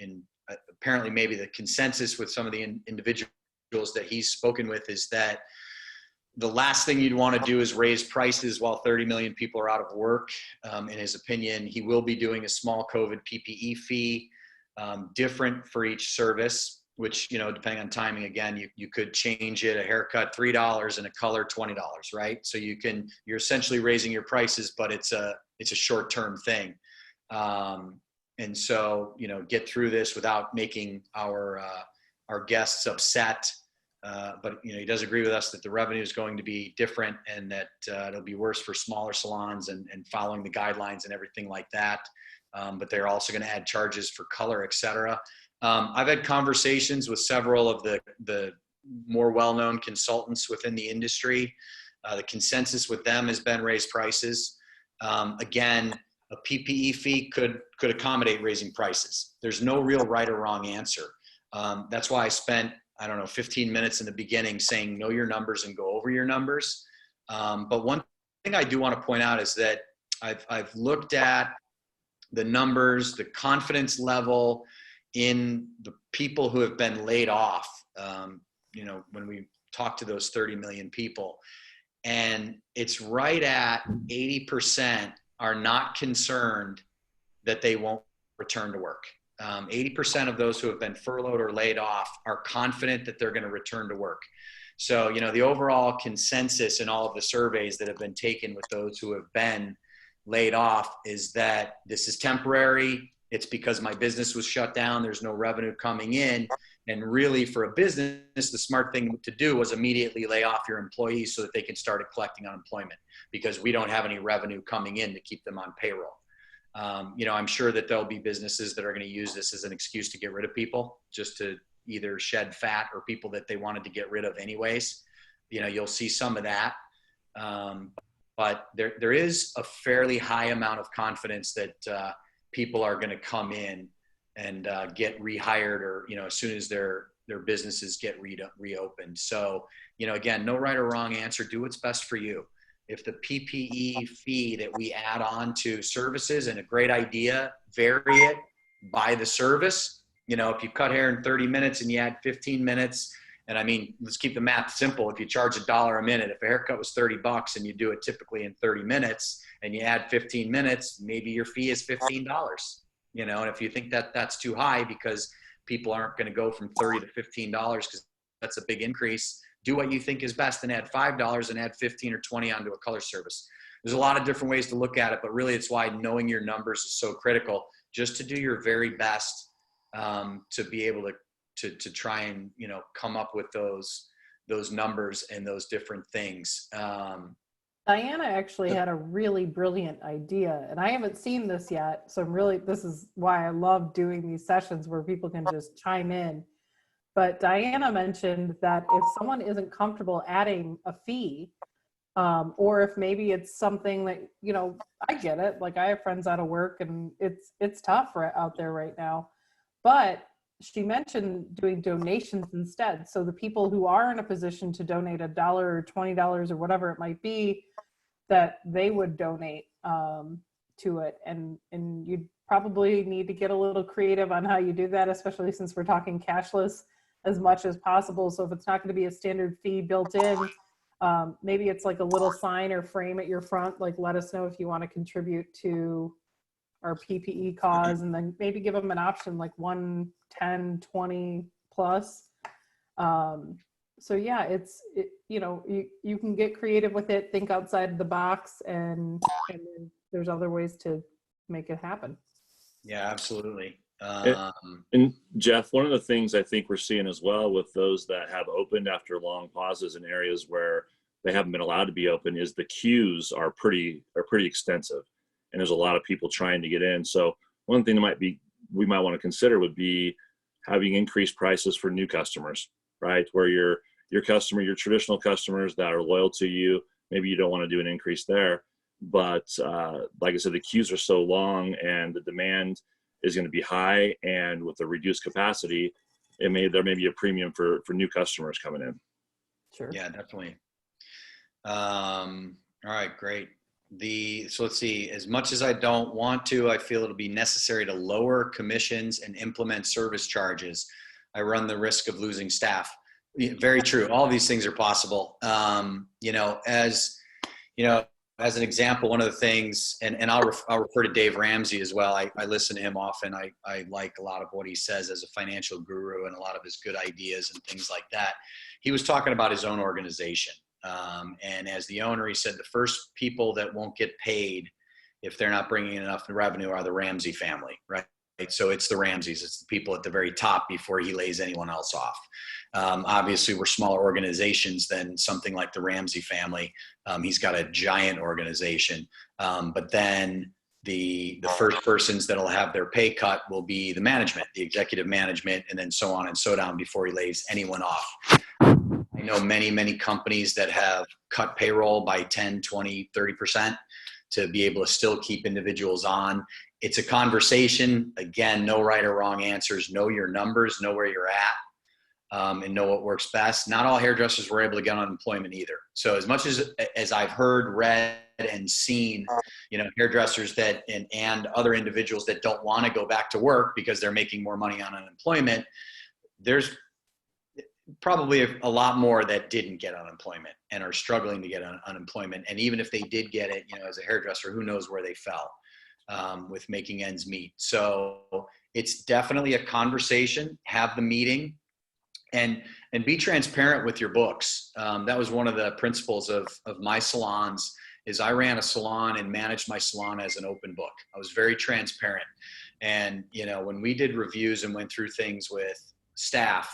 apparently maybe the consensus with some of the individuals that he's spoken with is that the last thing you'd want to do is raise prices while 30 million people are out of work. In his opinion, he will be doing a small COVID PPE fee, different for each service, which, you know, depending on timing, again, you could change it, a haircut $3 and a color $20, right? So you're essentially raising your prices, but it's a short-term thing. And so, you know, get through this without making our guests upset. But, you know, he does agree with us that the revenue is going to be different, and that it'll be worse for smaller salons and following the guidelines and everything like that. But they're also going to add charges for color, et cetera. I've had conversations with several of the more well-known consultants within the industry. The consensus with them has been raise prices. Again, a PPE fee could accommodate raising prices. There's no real right or wrong answer. That's why I spent I don't know, 15 minutes in the beginning saying, know your numbers and go over your numbers. But one thing I do want to point out is that I've looked at the numbers, the confidence level in the people who have been laid off, you know, when we talk to those 30 million people, and it's right at 80% are not concerned that they won't return to work. 80% of those who have been furloughed or laid off are confident that they're going to return to work. So, you know, the overall consensus in all of the surveys that have been taken with those who have been laid off is that this is temporary. It's because my business was shut down. There's no revenue coming in. And really, for a business, the smart thing to do was immediately lay off your employees so that they can start collecting unemployment, because we don't have any revenue coming in to keep them on payroll. You know, I'm sure that there'll be businesses that are going to use this as an excuse to get rid of people, just to either shed fat or people that they wanted to get rid of anyways. You know, you'll see some of that. But there is a fairly high amount of confidence that people are going to come in and get rehired, or, you know, as soon as their businesses get reopened. So, you know, again, no right or wrong answer. Do what's best for you. If the PPE fee that we add on to services and a great idea, vary it by the service. You know, if you cut hair in 30 minutes and you add 15 minutes, and I mean, let's keep the math simple. If you charge $1 a minute, if a haircut was $30 and you do it typically in 30 minutes and you add 15 minutes, maybe your fee is $15. You know, and if you think that that's too high because people aren't going to go from $30 to $15 because that's a big increase, do what you think is best and add $5 and add 15 or 20 onto a color service. There's a lot of different ways to look at it, but really it's why knowing your numbers is so critical, just to do your very best to be able to try and, you know, come up with those numbers and those different things. Diana actually had a really brilliant idea, and I haven't seen this yet. So this is why I love doing these sessions where people can just chime in. But Diana mentioned that if someone isn't comfortable adding a fee, or if maybe it's something that, you know, I get it. Like, I have friends out of work and it's tough out there right now. But she mentioned doing donations instead. So the people who are in a position to donate $1 or $20 or whatever it might be, that they would donate to it. And you'd probably need to get a little creative on how you do that, especially since we're talking cashless as much as possible. So if it's not going to be a standard fee built in, maybe it's like a little sign or frame at your front, like, let us know if you want to contribute to our PPE cause, and then maybe give them an option like 1, 10, 20 plus. So yeah, you know, you can get creative with it, think outside the box, and then there's other ways to make it happen. Yeah, absolutely. And Jeff, one of the things I think we're seeing as well with those that have opened after long pauses in areas where they haven't been allowed to be open is the queues are pretty extensive, and there's a lot of people trying to get in. So one thing that we might want to consider would be having increased prices for new customers, right? Where your traditional customers that are loyal to you, maybe you don't want to do an increase there, but like I said, the queues are so long and the demand is going to be high, and with the reduced capacity, there may be a premium for new customers coming in. Sure. Yeah, definitely. All right, great. So let's see, as much as I don't want to, I feel it'll be necessary to lower commissions and implement service charges. I run the risk of losing staff. Very true. All of these things are possible. You know, as an example, one of the things, and I'll refer to Dave Ramsey as well. I listen to him often. I like a lot of what he says as a financial guru and a lot of his good ideas and things like that. He was talking about his own organization. And as the owner, he said the first people that won't get paid if they're not bringing in enough revenue are the Ramsey family, right? So it's the Ramseys, it's the people at the very top before he lays anyone else off. Obviously, we're smaller organizations than something like the Ramsey family. He's got a giant organization. But then the first persons that'll have their pay cut will be the management, the executive management, and then so on and so down before he lays anyone off. I know many, many companies that have cut payroll by 10, 20, 30% to be able to still keep individuals on. It's a conversation. Again, no right or wrong answers. Know your numbers, know where you're at. and know what works best. Not all hairdressers were able to get unemployment either. So as much as I've heard, read, and seen, hairdressers that and other individuals that don't want to go back to work because they're making more money on unemployment, there's probably a lot more that didn't get unemployment and are struggling to get unemployment. And even if they did get it, as a hairdresser, who knows where they fell with making ends meet. So it's definitely a conversation. Have the meeting. And be transparent with your books. That was one of the principles of my salons. Is I ran a salon and managed my salon as an open book. I was very transparent. And, when we did reviews and went through things with staff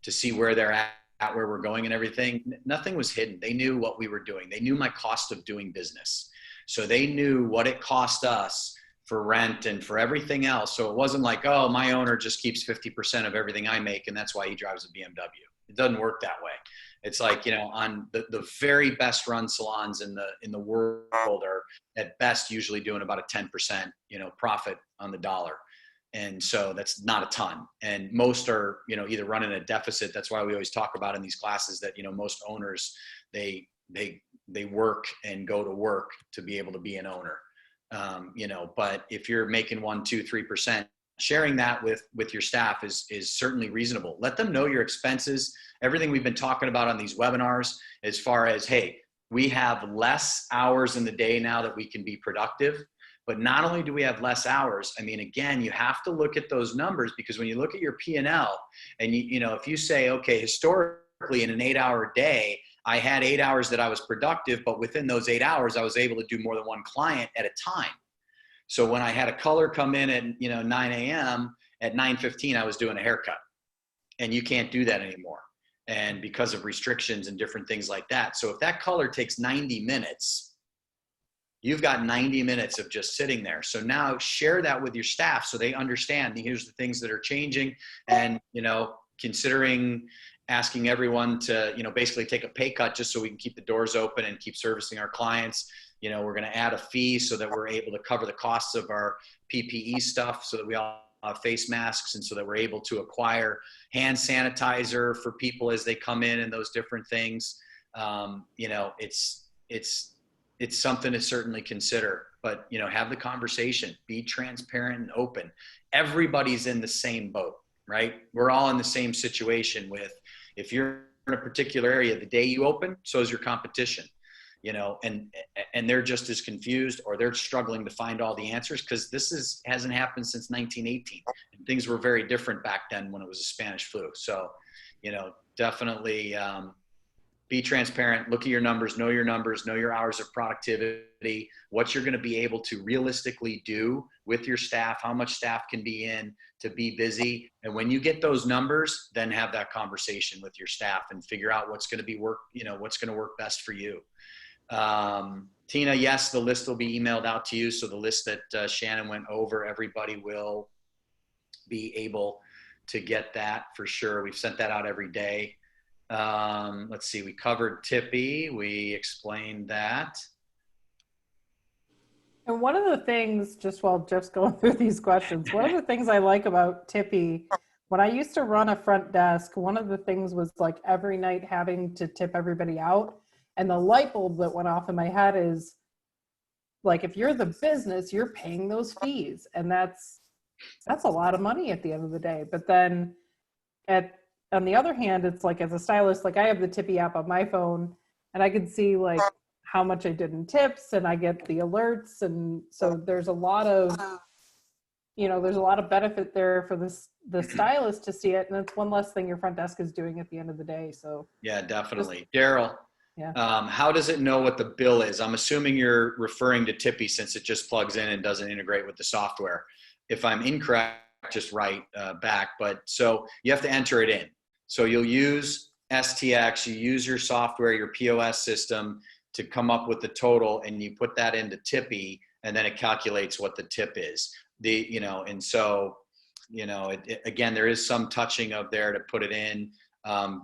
to see where they're at, where we're going and everything, nothing was hidden. They knew what we were doing. They knew my cost of doing business. So they knew what it cost us for rent and for everything else. So it wasn't like, oh, my owner just keeps 50% of everything I make, and that's why he drives a BMW. It doesn't work that way. It's like, on the very best run salons in the world are at best usually doing about a 10%, profit on the dollar. And so that's not a ton. And most are, either running a deficit. That's why we always talk about in these classes that, most owners, they work and go to work to be able to be an owner. But if you're making 1%, 2%, 3%, sharing that with your staff is certainly reasonable. Let them know your expenses, everything we've been talking about on these webinars, as far as, hey, we have less hours in the day now that we can be productive. But not only do we have less hours, again, you have to look at those numbers, because when you look at your P&L and if you say, okay, historically in an 8-hour day, I had 8 hours that I was productive, but within those 8 hours, I was able to do more than one client at a time. So when I had a color come in at 9 a.m., at 9:15, I was doing a haircut, and you can't do that anymore. And because of restrictions and different things like that. So if that color takes 90 minutes, you've got 90 minutes of just sitting there. So now share that with your staff so they understand, here's the things that are changing, and, considering asking everyone to, basically take a pay cut just so we can keep the doors open and keep servicing our clients. We're going to add a fee so that we're able to cover the costs of our PPE stuff, so that we all have face masks, and so that we're able to acquire hand sanitizer for people as they come in, and those different things. It's something to certainly consider, but, have the conversation, be transparent and open. Everybody's in the same boat, right? We're all in the same situation with, if you're in a particular area, the day you open, so is your competition, and they're just as confused, or they're struggling to find all the answers, because this hasn't happened since 1918. And things were very different back then when it was a Spanish flu. So, definitely be transparent, look at your numbers, know your hours of productivity, what you're going to be able to realistically do with your staff, how much staff can be in to be busy. And when you get those numbers, then have that conversation with your staff and figure out what's going to what's going to work best for you. Tina, yes, the list will be emailed out to you. So the list that Shannon went over, everybody will be able to get that for sure. We've sent that out every day. Let's see, we covered Tippy. We explained that. And one of the things, just while Jeff's going through these questions, one of the things I like about Tippy, when I used to run a front desk, one of the things was like every night having to tip everybody out. And the light bulb that went off in my head is like, if you're the business, you're paying those fees. And that's a lot of money at the end of the day. But then on the other hand, it's like, as a stylist, like I have the Tippy app on my phone, and I can see like how much I did in tips, and I get the alerts. And so there's a lot of, there's a lot of benefit there for the stylist to see it. And it's one less thing your front desk is doing at the end of the day. So yeah, definitely. Daryl, yeah. How does it know what the bill is? I'm assuming you're referring to Tippy, since it just plugs in and doesn't integrate with the software. If I'm incorrect, just write back. But so you have to enter it in. So you'll use STX, you use your software, your POS system to come up with the total, and you put that into Tippy, and then it calculates what the tip is. And so, again, there is some touching of there to put it in.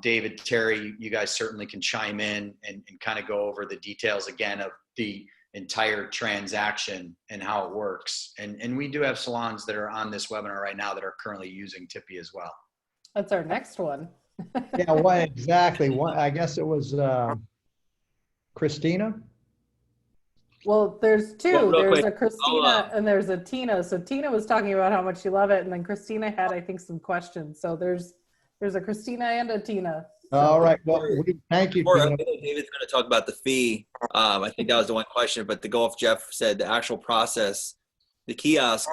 David, Terry, you guys certainly can chime in and kind of go over the details again of the entire transaction and how it works. And we do have salons that are on this webinar right now that are currently using Tippy as well. That's our next one. Yeah, what exactly? What, I guess it was Christina. Well, there's Well, two. real There's quick, a I'll, Christina and there's a Tina. So Tina was talking about how much she loved it, and then Christina had, I think, some questions. So there's a Christina and a Tina. All So right. Well, thank you, before Tina. David's going to talk about the fee, I think that was the one question, but to go off Jeff said, the actual process, the kiosk,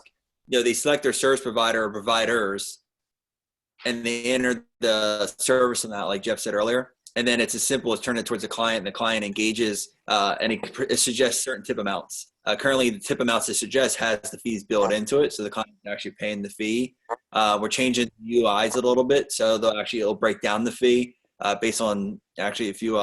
they select their service provider or providers, and they enter the service amount, like Jeff said earlier. And then it's as simple as turning it towards the client, and the client engages, and it suggests certain tip amounts. Currently, the tip amounts it suggests has the fees built into it, so the client is actually paying the fee. We're changing UIs a little bit, so it'll break down the fee based on actually a few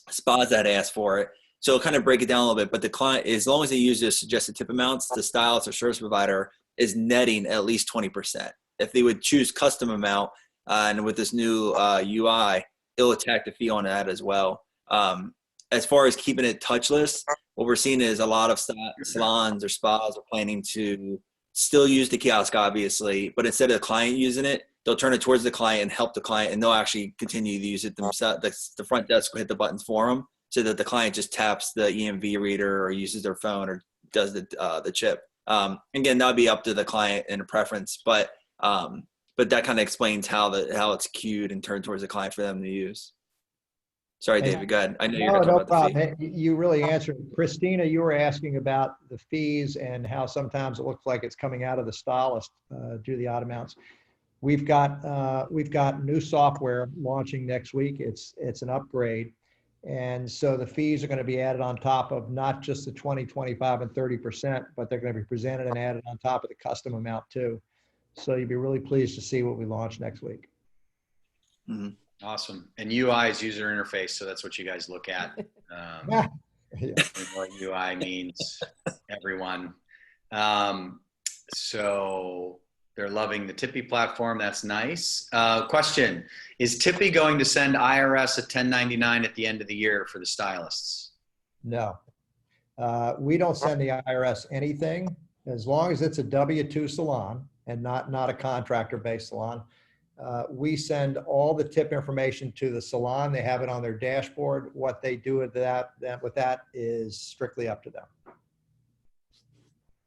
spas that ask for it. So it'll kind of break it down a little bit. But the client, as long as they use the suggested tip amounts, the stylist or service provider is netting at least 20%. If they would choose custom amount, and with this new UI, it'll attack the fee on that as well. As far as keeping it touchless, what we're seeing is a lot of salons or spas are planning to still use the kiosk, obviously, but instead of the client using it, they'll turn it towards the client and help the client, and they'll actually continue to use it themselves. The front desk will hit the buttons for them, so that the client just taps the EMV reader or uses their phone or does the chip. Again, that'll be up to the client and a preference, but that kind of explains how it's queued and turned towards the client for them to use. Sorry, David, go ahead. I know you're going to talk about the fee. Hey, you really answered. Christina, you were asking about the fees and how sometimes it looks like it's coming out of the stylist due to the odd amounts. We've got new software launching next week. It's an upgrade. And so the fees are going to be added on top of not just the 20, 25, and 30%, but they're going to be presented and added on top of the custom amount too. So you'll be really pleased to see what we launch next week. Mm-hmm. Awesome. And UI is user interface, so that's what you guys look at. Yeah. What UI means, everyone. So they're loving the Tippy platform. That's nice. Question: is Tippy going to send IRS a 1099 at the end of the year for the stylists? No, we don't send the IRS anything as long as it's a W-2 salon and not a contractor-based salon. We send all the tip information to the salon. They have it on their dashboard. What they do with that is strictly up to them.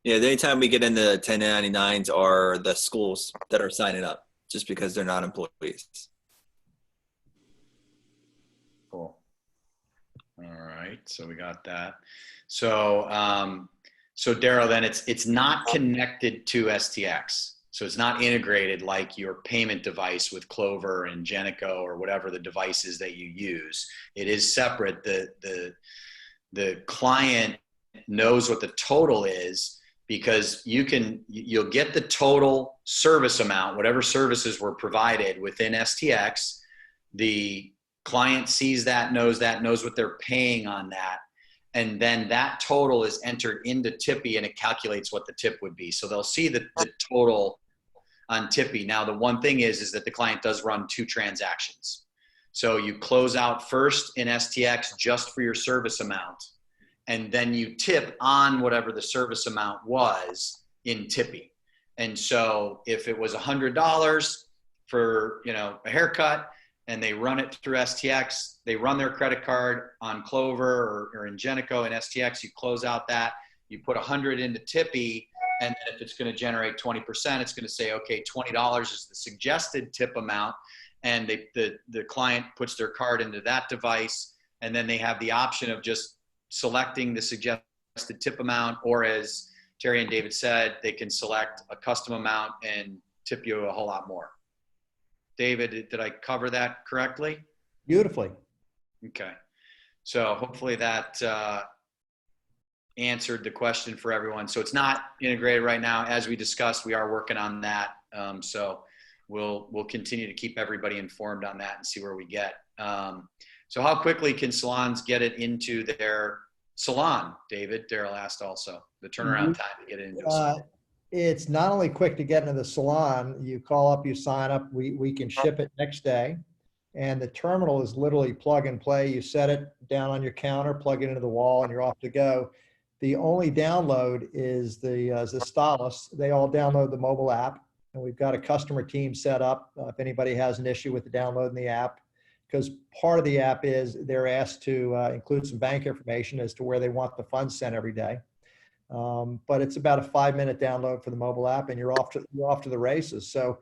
Yeah, the only time we get into 1099s are the schools that are signing up just because they're not employees. Cool. All right, so we got that. So, so Daryl, then it's not connected to STX. So it's not integrated like your payment device with Clover and Genico or whatever the devices that you use. It is separate. The client knows what the total is because you'll get the total service amount, whatever services were provided within STX. The client sees that, knows what they're paying on that. And then that total is entered into Tippy and it calculates what the tip would be. So they'll see the total on Tippy. Now, the one thing is that the client does run 2 transactions. So you close out first in STX just for your service amount, and then you tip on whatever the service amount was in Tippy. And so if it was $100 for, a haircut, and they run it through STX, they run their credit card on Clover or in Genico and STX, you close out that, you put 100 into Tippy, and then if it's going to generate 20%, it's going to say, okay, $20 is the suggested tip amount. And the client puts their card into that device. And then they have the option of just selecting the suggested tip amount. Or as Terry and David said, they can select a custom amount and tip you a whole lot more. David, did I cover that correctly? Beautifully. Okay. So hopefully that answered the question for everyone. So it's not integrated right now. As we discussed, we are working on that. So we'll continue to keep everybody informed on that and see where we get. So how quickly can salons get it into their salon? David, Daryl asked also the turnaround time to get it into a salon. It's not only quick to get into the salon. You call up, you sign up, we can ship it next day. And the terminal is literally plug and play. You set it down on your counter, plug it into the wall, and you're off to go. The only download is the stylists. They all download the mobile app, And we've got a customer team set up if anybody has an issue with downloading the app, because part of the app is they're asked to include some bank information as to where they want the funds sent every day. But it's about a 5-minute download for the mobile app, and you're off to the races. So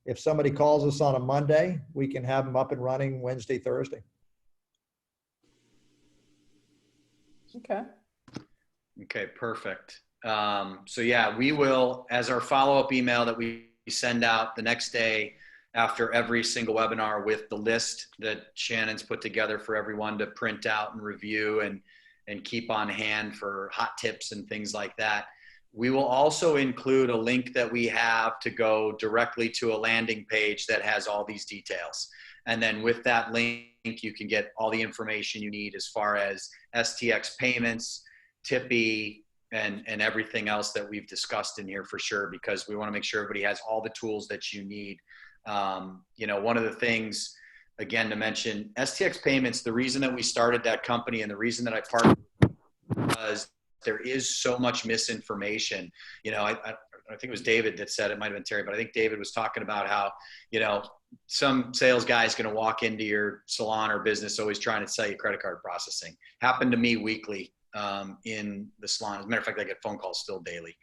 if somebody calls us on a Monday, we can have them up and running Wednesday, Thursday. Okay. Okay, perfect. So yeah, we will, as our follow-up email that we send out the next day after every single webinar with the list that Shannon's put together for everyone to print out and review and keep on hand for hot tips and things like that. We will also include a link that we have to go directly to a landing page that has all these details. And then with that link, you can get all the information you need as far as STX Payments, MeetTippy, and everything else that we've discussed in here for sure, because we want to make sure everybody has all the tools that you need. You know, one of the things, again, to mention, STX Payments, the reason that we started that company and the reason that I partnered was there is so much misinformation. You know, I think it was David that said, it might have been Terry, but I think David was talking about how, you know, some sales guy is going to walk into your salon or business always trying to sell you credit card processing. Happened to me weekly in the salon. As a matter of fact, I get phone calls still daily.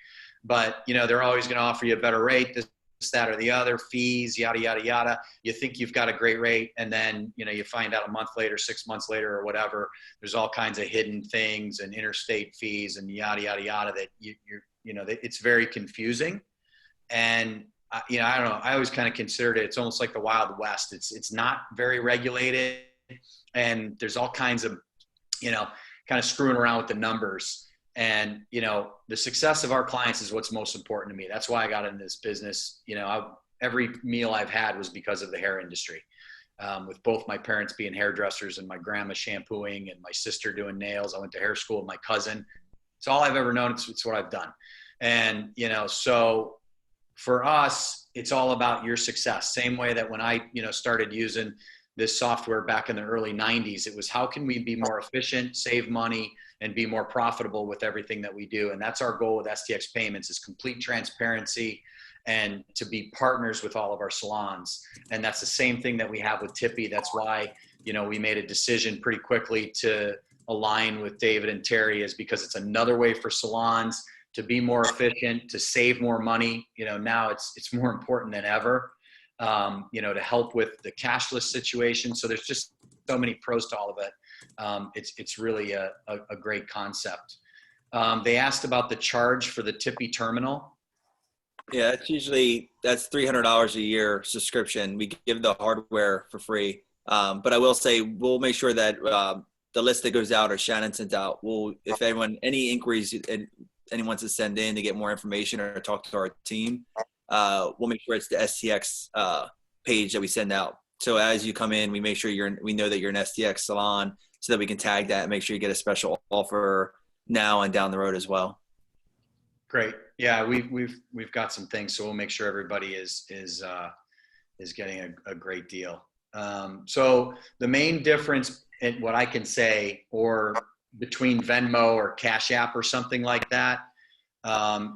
But, you know, they're always going to offer you a better rate, this, that, or the other, fees, yada, yada, yada. You think you've got a great rate, and then, you know, you find out a month later, 6 months later, or whatever, there's all kinds of hidden things and interstate fees and yada, yada, yada that you know, it's very confusing. And, you know, I don't know, I always kind of considered it, it's almost like the Wild West. It's not very regulated, and there's all kinds of, you know, kind of screwing around with the numbers. And, you know, the success of our clients is what's most important to me. That's why I got into this business. You know, every meal I've had was because of the hair industry. With both my parents being hairdressers and my grandma shampooing and my sister doing nails. I went to hair school with my cousin. It's all I've ever known. It's what I've done. And, you know, so for us, it's all about your success. Same way that when I, you know, started using this software back in the early 90s, it was how can we be more efficient, save money, and be more profitable with everything that we do. And that's our goal with STX Payments, is complete transparency and to be partners with all of our salons. And that's the same thing that we have with MeetTippy. That's why, you know, we made a decision pretty quickly to align with David and Terry, is because it's another way for salons to be more efficient, to save more money. You know, now it's more important than ever, you know, to help with the cashless situation. So there's just so many pros to all of it. It's really a great concept. They asked about the charge for the MeetTippy terminal. Yeah, that's $300 a year subscription. We give the hardware for free. But I will say, we'll make sure that the list that goes out or Shannon sends out, if any inquiries anyone wants to send in to get more information or talk to our team, we'll make sure it's the STX page that we send out. So as you come in, we make sure we know that you're an STX salon, so that we can tag that and make sure you get a special offer now and down the road as well. Great. Yeah, we've got some things, so we'll make sure everybody is getting a great deal. So the main difference in what I can say, or between Venmo or Cash App or something like that,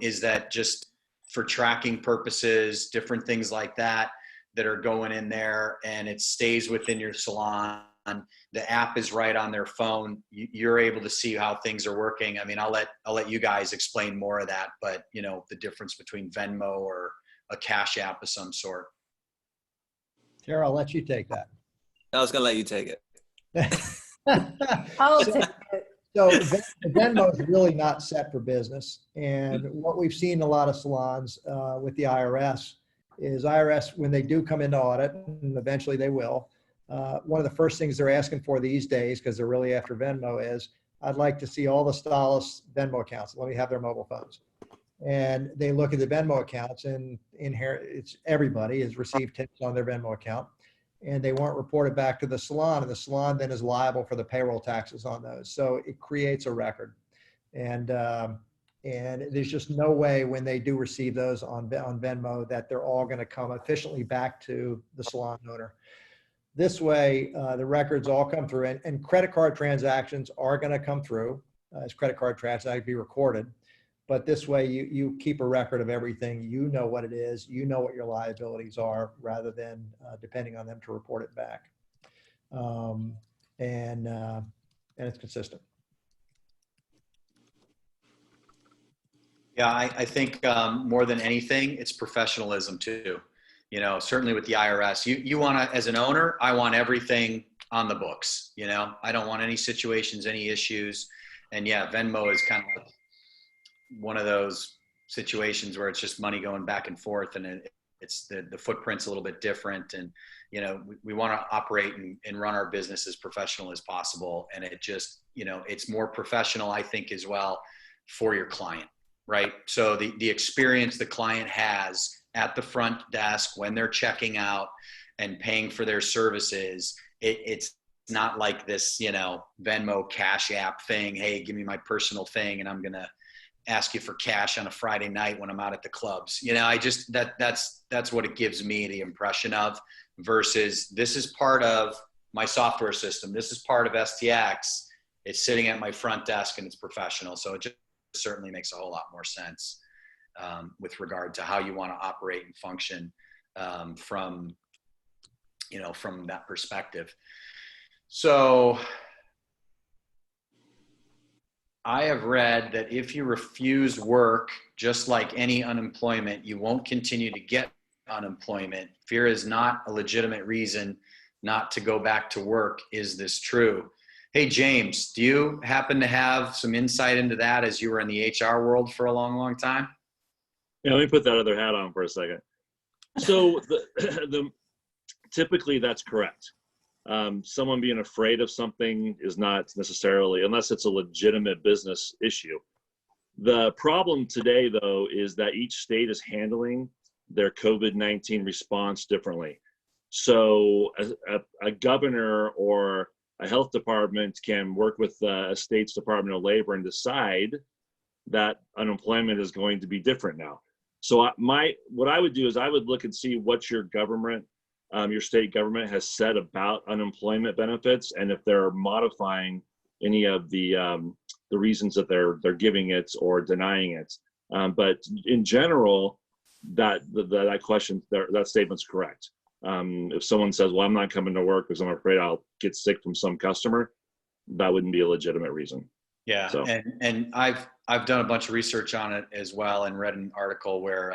is that just for tracking purposes, different things like that are going in there, and it stays within your salon. The app is right on their phone. You're able to see how things are working. I mean, I'll let you guys explain more of that, but you know, the difference between Venmo or a Cash App of some sort. Tara, I'll let you take that. I was gonna let you take it. I'll take it. So Venmo is really not set for business. And what we've seen in a lot of salons with the IRS is when they do come into audit, and eventually they will, one of the first things they're asking for these days, because they're really after Venmo, is I'd like to see all the stylists' Venmo accounts. Let me have their mobile phones. And they look at the Venmo accounts, and it's everybody has received tips on their Venmo account, and they weren't reported back to the salon, and the salon then is liable for the payroll taxes on those. So it creates a record. And there's just no way when they do receive those on Venmo that they're all going to come efficiently back to the salon owner. This way, the records all come through, and credit card transactions are going to come through as credit card transactions be recorded. But this way you keep a record of everything. You know what it is. You know what your liabilities are rather than depending on them to report it back. And it's consistent. Yeah, I think more than anything, it's professionalism too. You know, certainly with the IRS, you want to, as an owner, I want everything on the books. You know, I don't want any situations, any issues. And yeah, Venmo is kind of one of those situations where it's just money going back and forth, and it's the footprint's a little bit different. And, you know, we want to operate and run our business as professional as possible. And it just, you know, it's more professional, I think, as well for your client, right? So the experience the client has at the front desk when they're checking out and paying for their services, it's not like this, you know, Venmo Cash App thing. Hey, give me my personal thing and I'm going to ask you for cash on a Friday night when I'm out at the clubs. You know, I just, that's what it gives me the impression of, versus this is part of my software system. This is part of STX. It's sitting at my front desk and it's professional. So it just certainly makes a whole lot more sense with regard to how you want to operate and function from, you know, from that perspective. So I have read that if you refuse work, just like any unemployment, you won't continue to get unemployment. Fear is not a legitimate reason not to go back to work. Is this true? Hey, James, do you happen to have some insight into that as you were in the HR world for a long, long time? Yeah, let me put that other hat on for a second. So typically that's correct. Someone being afraid of something is not necessarily, unless it's a legitimate business issue. The problem today, though, is that each state is handling their COVID-19 response differently. So a governor or a health department can work with a state's Department of Labor and decide that unemployment is going to be different now. So what I would do is I would look and see what your government, your state government has said about unemployment benefits, and if they're modifying any of the reasons that they're giving it or denying it. But in general, that statement's correct. If someone says, "Well, I'm not coming to work because I'm afraid I'll get sick from some customer," that wouldn't be a legitimate reason. Yeah, so. And I've done a bunch of research on it as well, and read an article where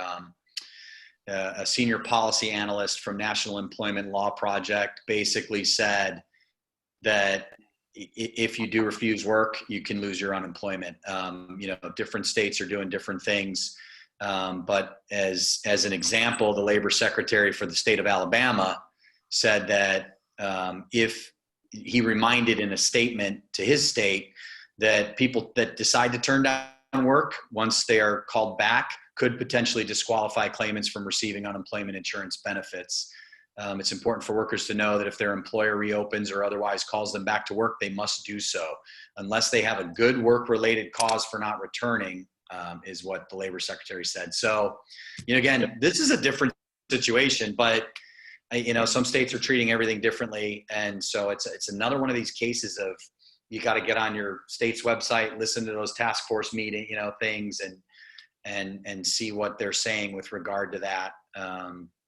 a senior policy analyst from National Employment Law Project basically said that if you do refuse work, you can lose your unemployment. You know, different states are doing different things. But as an example, the labor secretary for the state of Alabama said that if he reminded in a statement to his state that people that decide to turn down work once they are called back could potentially disqualify claimants from receiving unemployment insurance benefits. It's important for workers to know that if their employer reopens or otherwise calls them back to work, they must do so unless they have a good work-related cause for not returning, is what the labor secretary said. So, you know, again, this is a different situation, but you know, some states are treating everything differently. And so it's another one of these cases of, you got to get on your state's website, listen to those task force meeting, you know, things and see what they're saying with regard to that.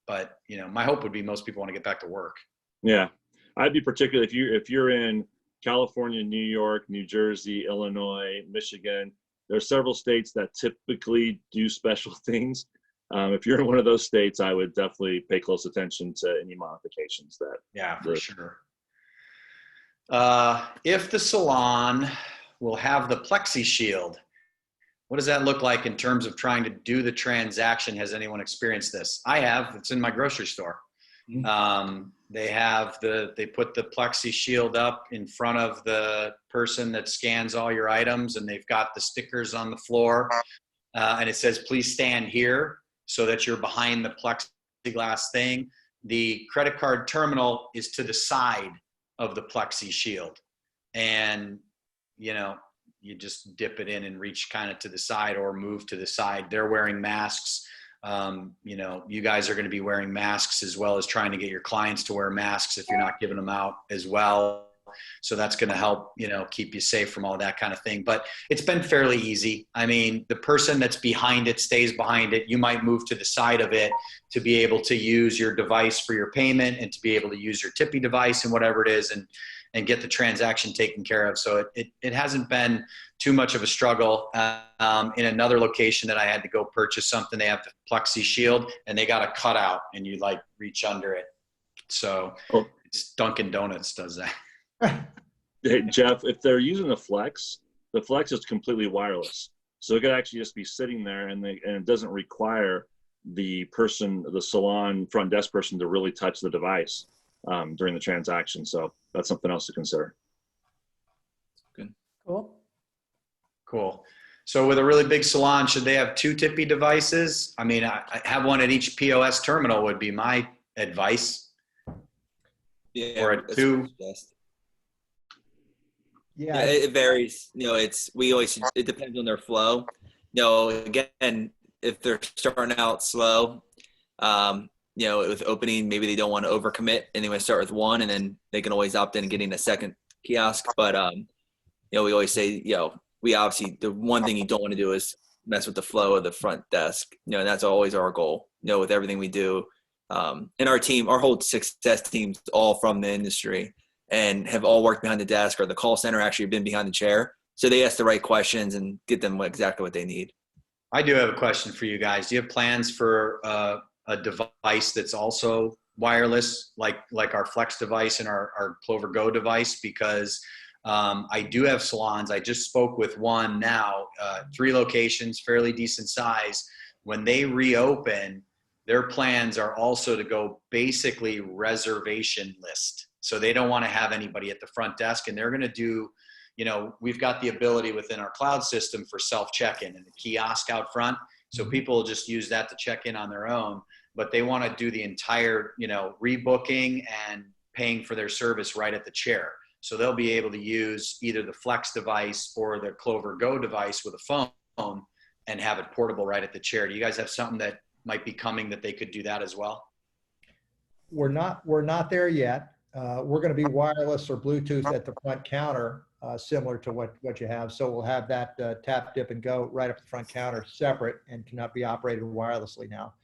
But, you know, my hope would be most people want to get back to work. Yeah. I'd be particular if you're in California, New York, New Jersey, Illinois, Michigan, there are several states that typically do special things. If you're in one of those states, I would definitely pay close attention to any modifications that. Yeah, for sure. If the salon will have the Plexi Shield, what does that look like in terms of trying to do the transaction? Has anyone experienced this? I have. It's in my grocery store. They put the Plexi Shield up in front of the person that scans all your items, and they've got the stickers on the floor, and it says, "Please stand here," so that you're behind the plexiglass thing. The credit card terminal is to the side of the Plexi Shield, and you know, you just dip it in and reach kind of to the side or move to the side. They're wearing masks. You know, you guys are going to be wearing masks, as well as trying to get your clients to wear masks if you're not giving them out as well. So that's going to help, keep you safe from all that kind of thing. But it's been fairly easy. I mean, the person that's behind it stays behind it. You might move to the side of it to be able to use your device for your payment and to be able to use your Tippy device and whatever it is, and get the transaction taken care of. So it hasn't been too much of a struggle. In another location that I had to go purchase something, they have the Plexi Shield and they got a cutout and you like reach under it. So it's Dunkin' Donuts does that. Hey, Jeff, if they're using the Flex is completely wireless. So it could actually just be sitting there and it doesn't require the salon front desk person to really touch the device during the transaction. So that's something else to consider. Good. Cool. So with a really big salon, should they have 2 Tippy devices? I mean, I have one at each POS terminal would be my advice. Yeah, or a 2. Yeah, it varies. It depends on their flow. Again, if they're starting out slow, with opening, maybe they don't want to overcommit and they want to start with 1 and then they can always opt in and getting a second kiosk. But, we always say, we obviously, the one thing you don't want to do is mess with the flow of the front desk. And that's always our goal, with everything we do. And our whole success team's all from the industry and have all worked behind the desk, or the call center actually been behind the chair. So they ask the right questions and get them exactly what they need. I do have a question for you guys. Do you have plans for a device that's also wireless, like our Flex device and our Clover Go device? Because I do have salons. I just spoke with one now, 3 locations, fairly decent size. When they reopen, their plans are also to go basically reservation list. So they don't want to have anybody at the front desk, and they're going to do, we've got the ability within our cloud system for self-check-in and the kiosk out front. So people will just use that to check in on their own, but they want to do the entire, rebooking and paying for their service right at the chair. So they'll be able to use either the Flex device or the Clover Go device with a phone and have it portable right at the chair. Do you guys have something that might be coming that they could do that as well? We're not there yet. We're going to be wireless or Bluetooth at the front counter, similar to what you have. So we'll have that tap, dip, and go right up the front counter, separate, and cannot be operated wirelessly now.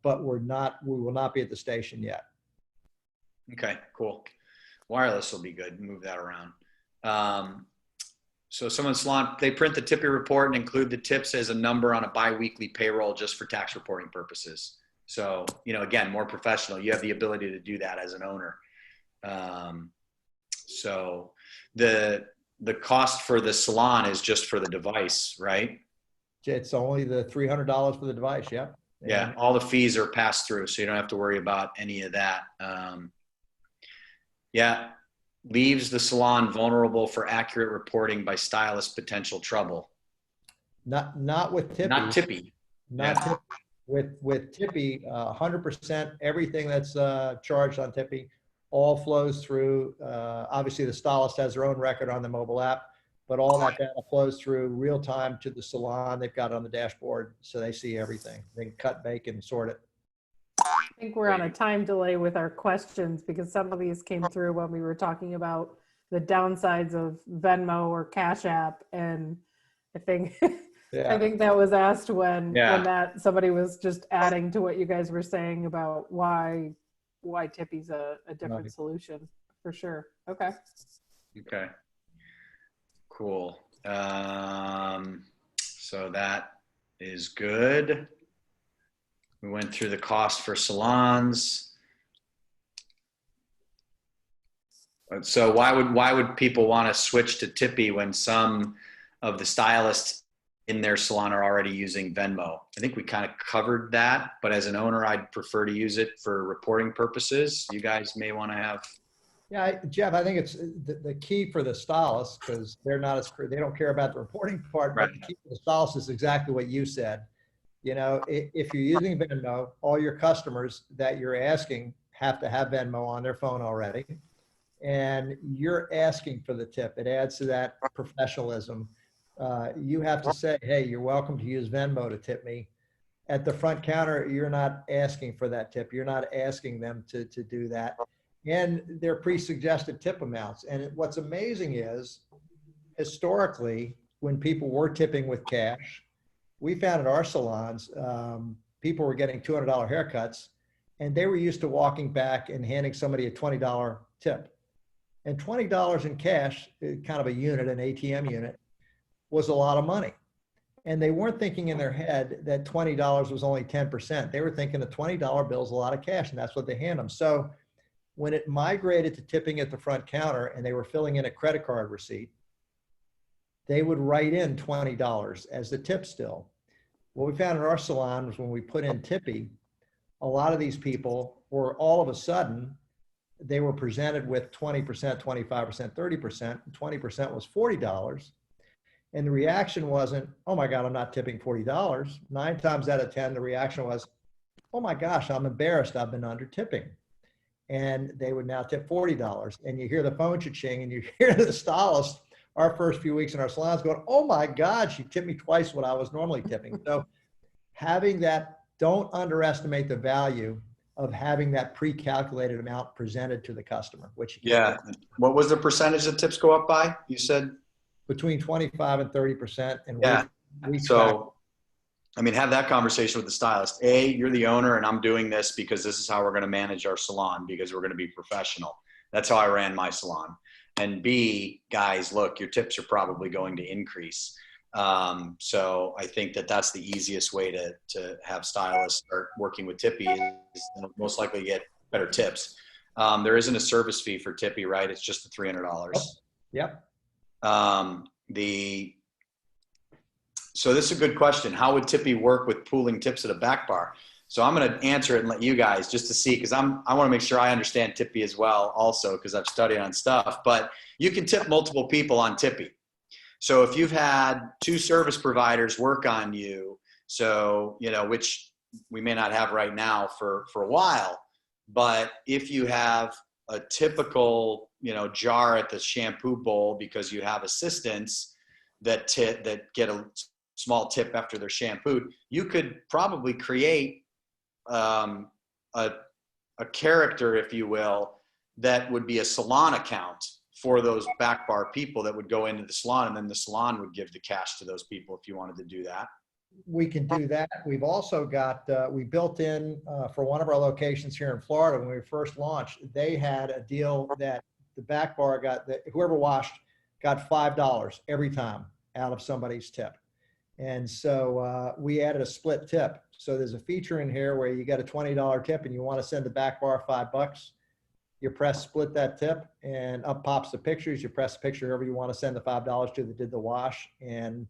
But we will not be at the station yet. Okay, cool. Wireless will be good. Move that around. So someone's salon, they print the Tippy report and include the tips as a number on a biweekly payroll just for tax reporting purposes. So, again, more professional. You have the ability to do that as an owner. So the cost for the salon is just for the device, right? It's only the $300 for the device. Yeah. Yeah. All the fees are passed through, so you don't have to worry about any of that. Yeah. Leaves the salon vulnerable for accurate reporting by stylist potential trouble. Not with Tippy. Not Tippy. Tippy. With Tippy, 100% everything that's charged on Tippy all flows through. Obviously, the stylist has their own record on the mobile app, but all that data flows through real time to the salon. They've got it on the dashboard, so they see everything. They can cut, bake, and sort it. I think we're on a time delay with our questions because some of these came through when we were talking about the downsides of Venmo or Cash App, and I think I think that was asked when that somebody was just adding to what you guys were saying about why Tippy's a different solution for sure. Okay. Cool. So that is good. We went through the cost for salons. So why would people want to switch to Tippy when some of the stylists in their salon are already using Venmo? I think we kind of covered that, but as an owner, I'd prefer to use it for reporting purposes. You guys may want to have. Yeah, Jeff, I think it's the key for the stylists, because they don't care about the reporting part, Right. but the key for the stylist is exactly what you said. If you're using Venmo, all your customers that you're asking have to have Venmo on their phone already. And you're asking for the tip. It adds to that professionalism. You have to say, hey, you're welcome to use Venmo to tip me. At the front counter, you're not asking for that tip. You're not asking them to do that. and their pre-suggested tip amounts. And what's amazing is, historically, when people were tipping with cash, we found in our salons, people were getting $200 haircuts, and they were used to walking back and handing somebody a $20 tip. And $20 in cash, kind of a unit, an ATM unit, was a lot of money. And they weren't thinking in their head that $20 was only 10%. They were thinking a $20 bill is a lot of cash, and that's what they hand them. So when it migrated to tipping at the front counter and they were filling in a credit card receipt, they would write in $20 as the tip still. What we found in our salon was when we put in Tippy, a lot of these people were all of a sudden, they were presented with 20%, 25%, 30%, 20% was $40. And the reaction wasn't, oh my God, I'm not tipping $40. 9 times out of 10, the reaction was, oh my gosh, I'm embarrassed, I've been under tipping. And they would now tip $40. And you hear the phone cha-ching and you hear the stylist, our first few weeks in our salons going, oh my God, she tipped me twice what I was normally tipping. So having that, don't underestimate the value of having that pre-calculated amount presented to the customer, which Yeah. What was the percentage that tips go up by? You said between 25 and 30%. And yeah. we So, I mean, have that conversation with the stylist. A, you're the owner and I'm doing this because this is how we're going to manage our salon because we're going to be professional. That's how I ran my salon. And B, guys, look, your tips are probably going to increase. So I think that that's the easiest way to have stylists start working with Tippy is most likely get better tips. There isn't a service fee for Tippy, right? It's just the $300. Yep. So this is a good question. How would Tippy work with pooling tips at a back bar? So I'm going to answer it and let you guys just to see, because I want to make sure I understand Tippy as well also, because I've studied on stuff, but you can tip multiple people on Tippy. So if you've had 2 service providers work on you, so, you know, which we may not have right now for a while, but if you have a typical, you know, jar at the shampoo bowl because you have assistants that get a small tip after they're shampooed, you could probably create a character, if you will, that would be a salon account for those back bar people that would go into the salon, and then the salon would give the cash to those people if you wanted to do that. We can do that. We've also got, we built in for one of our locations here in Florida, when we first launched, they had a deal that the back bar got, that whoever washed got $5 every time out of somebody's tip. And so we added a split tip. So there's a feature in here where you get a $20 tip and you want to send the back bar $5. You press split that tip and up pops the pictures. You press the picture whoever you want to send the $5 to that did the wash. And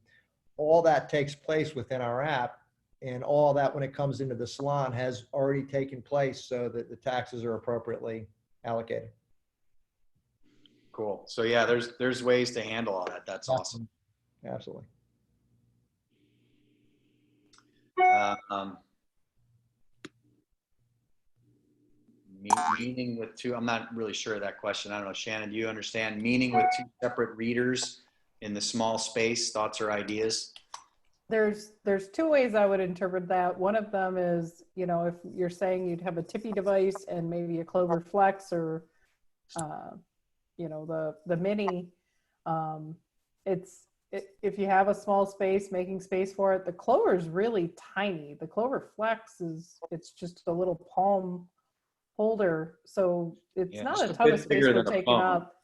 all that takes place within our app. And all that when it comes into the salon has already taken place so that the taxes are appropriately allocated. Cool. So yeah, there's ways to handle all that. That's awesome. Absolutely. Meaning with 2, I'm not really sure of that question. I don't know, Shannon, do you understand meaning with 2 separate readers in the small space? Thoughts or ideas? There's 2 ways I would interpret that. One of them is, you know, if you're saying you'd have a Tippy device and maybe a Clover Flex or, you know, the Mini, if you have a small space, making space for it. The Clover is really tiny. The Clover Flex it's just a little palm holder, so it's not a ton of space we're taking up.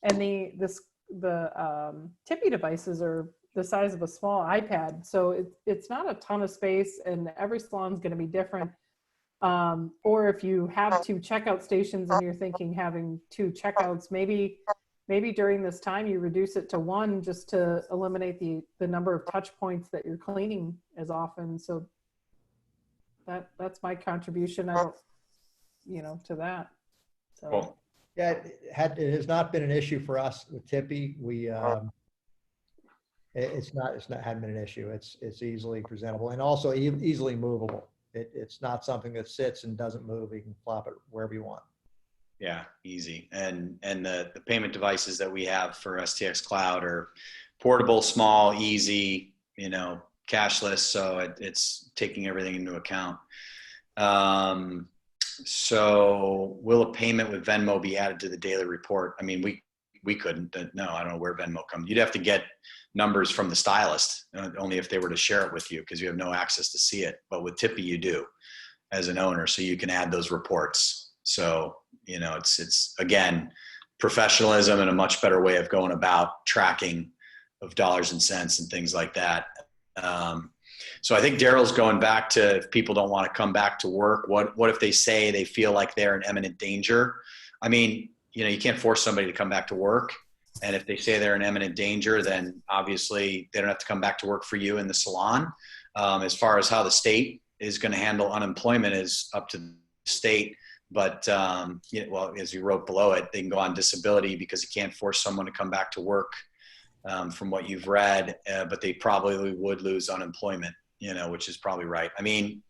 And the Tippy devices are the size of a small iPad, so it's not a ton of space, and every salon is going to be different. Or if you have 2 checkout stations and you're thinking having 2 checkouts, maybe during this time you reduce it to 1 just to eliminate the number of touch points that you're cleaning as often. So that's my contribution. I don't, you know, to that. So Cool. Yeah, it has not been an issue for us with Tippy. We it's not hadn't been an issue. It's easily presentable and also easily movable. It's not something that sits and doesn't move. You can flop it wherever you want. Yeah, easy. And the payment devices that we have for STX Cloud are portable, small, easy, you know, cashless. So it's taking everything into account. So will a payment with Venmo be added to the daily report? I mean, we couldn't. No, I don't know where Venmo comes. You'd have to get numbers from the stylist, only if they were to share it with you, because you have no access to see it. But with Tippy, you do as an owner, so you can add those reports. So, you know, it's again, professionalism and a much better way of going about tracking of dollars and cents and things like that. So I think Daryl's going back to, if people don't want to come back to work, what if they say they feel like they're in imminent danger? I mean, you know, you can't force somebody to come back to work. And if they say they're in imminent danger, then obviously they don't have to come back to work for you in the salon. As far as how the state is going to handle unemployment is up to the state. But, you know, well, as you wrote below it, they can go on disability because you can't force someone to come back to work, from what you've read, but they probably would lose unemployment, you know, which is probably right. I mean,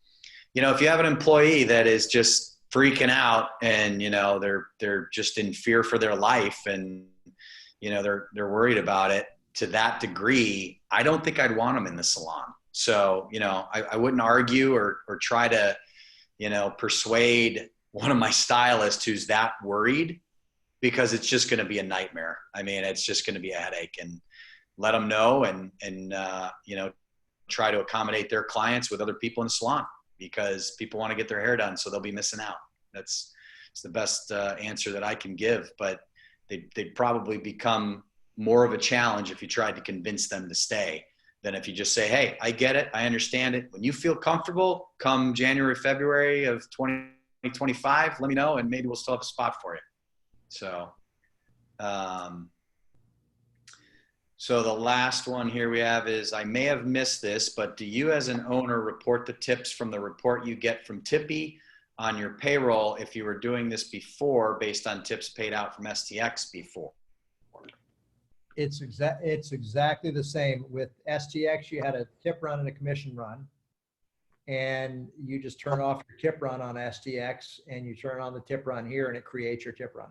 you know, if you have an employee that is just freaking out and, you know, they're just in fear for their life and, you know, they're worried about it to that degree, I don't think I'd want them in the salon. So, you know, I wouldn't argue or try to, you know, persuade one of my stylists who's that worried, because it's just going to be a nightmare. I mean, it's just going to be a headache, and let them know and you know, try to accommodate their clients with other people in the salon, because people want to get their hair done, so they'll be missing out. It's the best answer that I can give, but they'd probably become more of a challenge if you tried to convince them to stay than if you just say, hey, I get it, I understand it. When you feel comfortable, come January, February of 2025, let me know, and maybe we'll still have a spot for you. So, so the last one here we have is, I may have missed this, but do you as an owner report the tips from the report you get from Tippy on your payroll if you were doing this before, based on tips paid out from STX before? It's exactly the same. With STX, you had a tip run and a commission run. And you just turn off your tip run on STX and you turn on the tip run here, and it creates your tip run.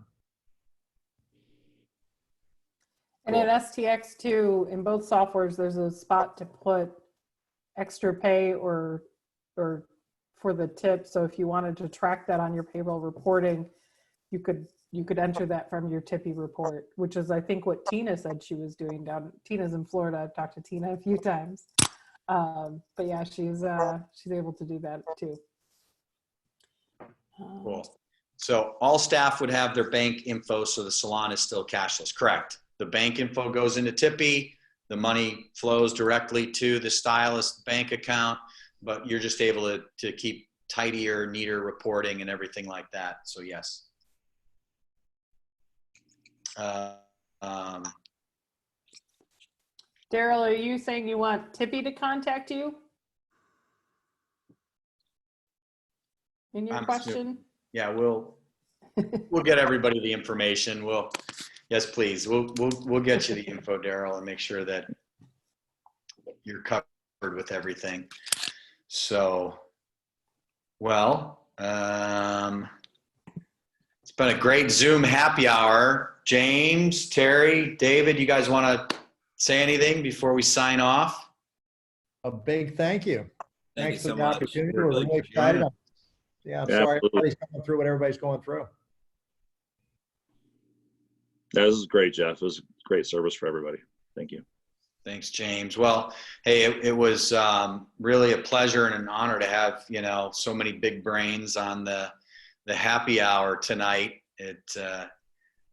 And in STX too, in both softwares, there's a spot to put extra pay or for the tip. So if you wanted to track that on your payroll reporting, you could enter that from your Tippy report, which is, I think, what Tina said she was doing down. Tina's in Florida. I've talked to Tina a few times. But yeah, she's able to do that too. Cool. So all staff would have their bank info, so the salon is still cashless, correct? The bank info goes into Tippy, the money flows directly to the stylist bank account, but you're just able to keep tidier, neater reporting and everything like that. So yes. Daryl, are you saying you want Tippy to contact you in your question? Yeah, we'll get everybody the information. Yes, please. We'll get you the info, Daryl, and make sure that you're covered with everything. So, well, it's been a great Zoom happy hour. James, Terry, David, you guys want to say anything before we sign off? A big thank you. Thank Thanks you for so the much. opportunity. We're We're really really excited. I'm Yeah, sorry absolutely. everybody's going through what everybody's going through. This is great, Jeff. It was great service for everybody. Thank you. Thanks, James. Well, hey, it was really a pleasure and an honor to have, you know, so many big brains on the happy hour tonight. I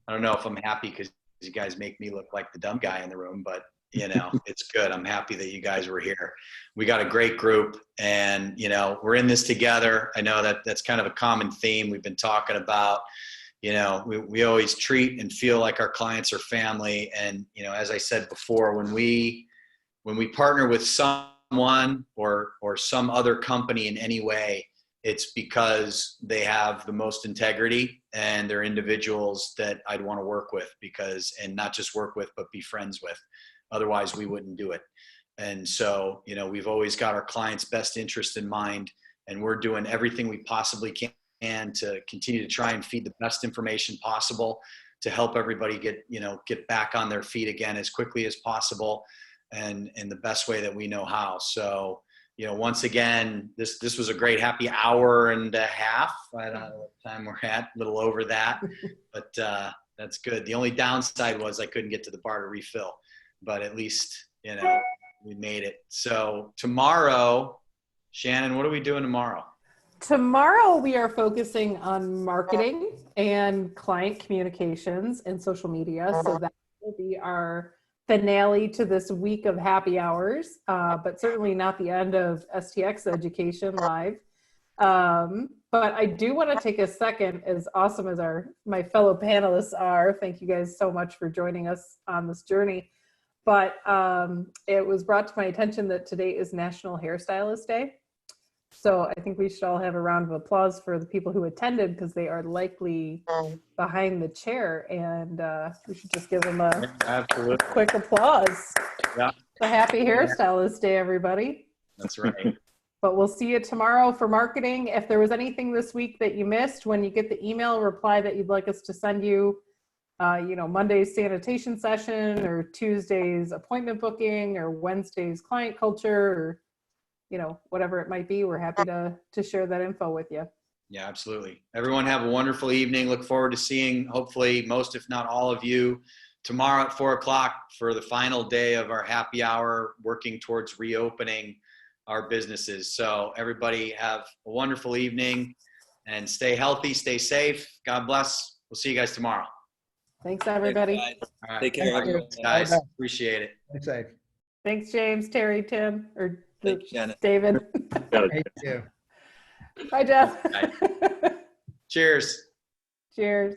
don't know if I'm happy because you guys make me look like the dumb guy in the room, but you know, it's good. I'm happy that you guys were here. We got a great group, and you know, we're in this together. I know that that's kind of a common theme we've been talking about. You know, we always treat and feel like our clients are family. And, you know, as I said before, when we partner with someone or some other company in any way, it's because they have the most integrity and they're individuals that I'd want to work with, and not just work with, but be friends with. Otherwise we wouldn't do it. And so, you know, we've always got our clients' best interest in mind, and we're doing everything we possibly can to continue to try and feed the best information possible to help everybody get back on their feet again as quickly as possible and in the best way that we know how. So, once again, this was a great happy hour and a half. I don't know what time we're at, a little over that, but that's good. The only downside was I couldn't get to the bar to refill, but at least, we made it. So tomorrow, Shannon, what are we doing tomorrow? Tomorrow we are focusing on marketing and client communications and social media. So that will be our finale to this week of happy hours, but certainly not the end of STX Education Live. But I do want to take a second, as awesome as my fellow panelists are, thank you guys so much for joining us on this journey. But it was brought to my attention that today is National Hairstylist Day. So I think we should all have a round of applause for the people who attended, because they are likely behind the chair, and we should just give them a quick applause. Yeah. So happy Hairstylist Day, everybody. That's right. But we'll see you tomorrow for marketing. If there was anything this week that you missed, when you get the email, reply that you'd like us to send you, Monday's sanitation session, or Tuesday's appointment booking, or Wednesday's client culture, or whatever it might be. We're happy to share that info with you. Yeah, absolutely. Everyone have a wonderful evening. Look forward to seeing, hopefully, most, if not all of you tomorrow at 4 o'clock for the final day of our happy hour, working towards reopening our businesses. So everybody have a wonderful evening and stay healthy, stay safe. God bless. We'll see you guys tomorrow. Thanks, everybody. Thanks, All right. Take care, everyone. Guys. Appreciate it. Stay safe. Thanks, James, Terry, Tim, or Thanks, Shannon. David. Thank you. Bye, Jeff. Bye. Cheers. Cheers.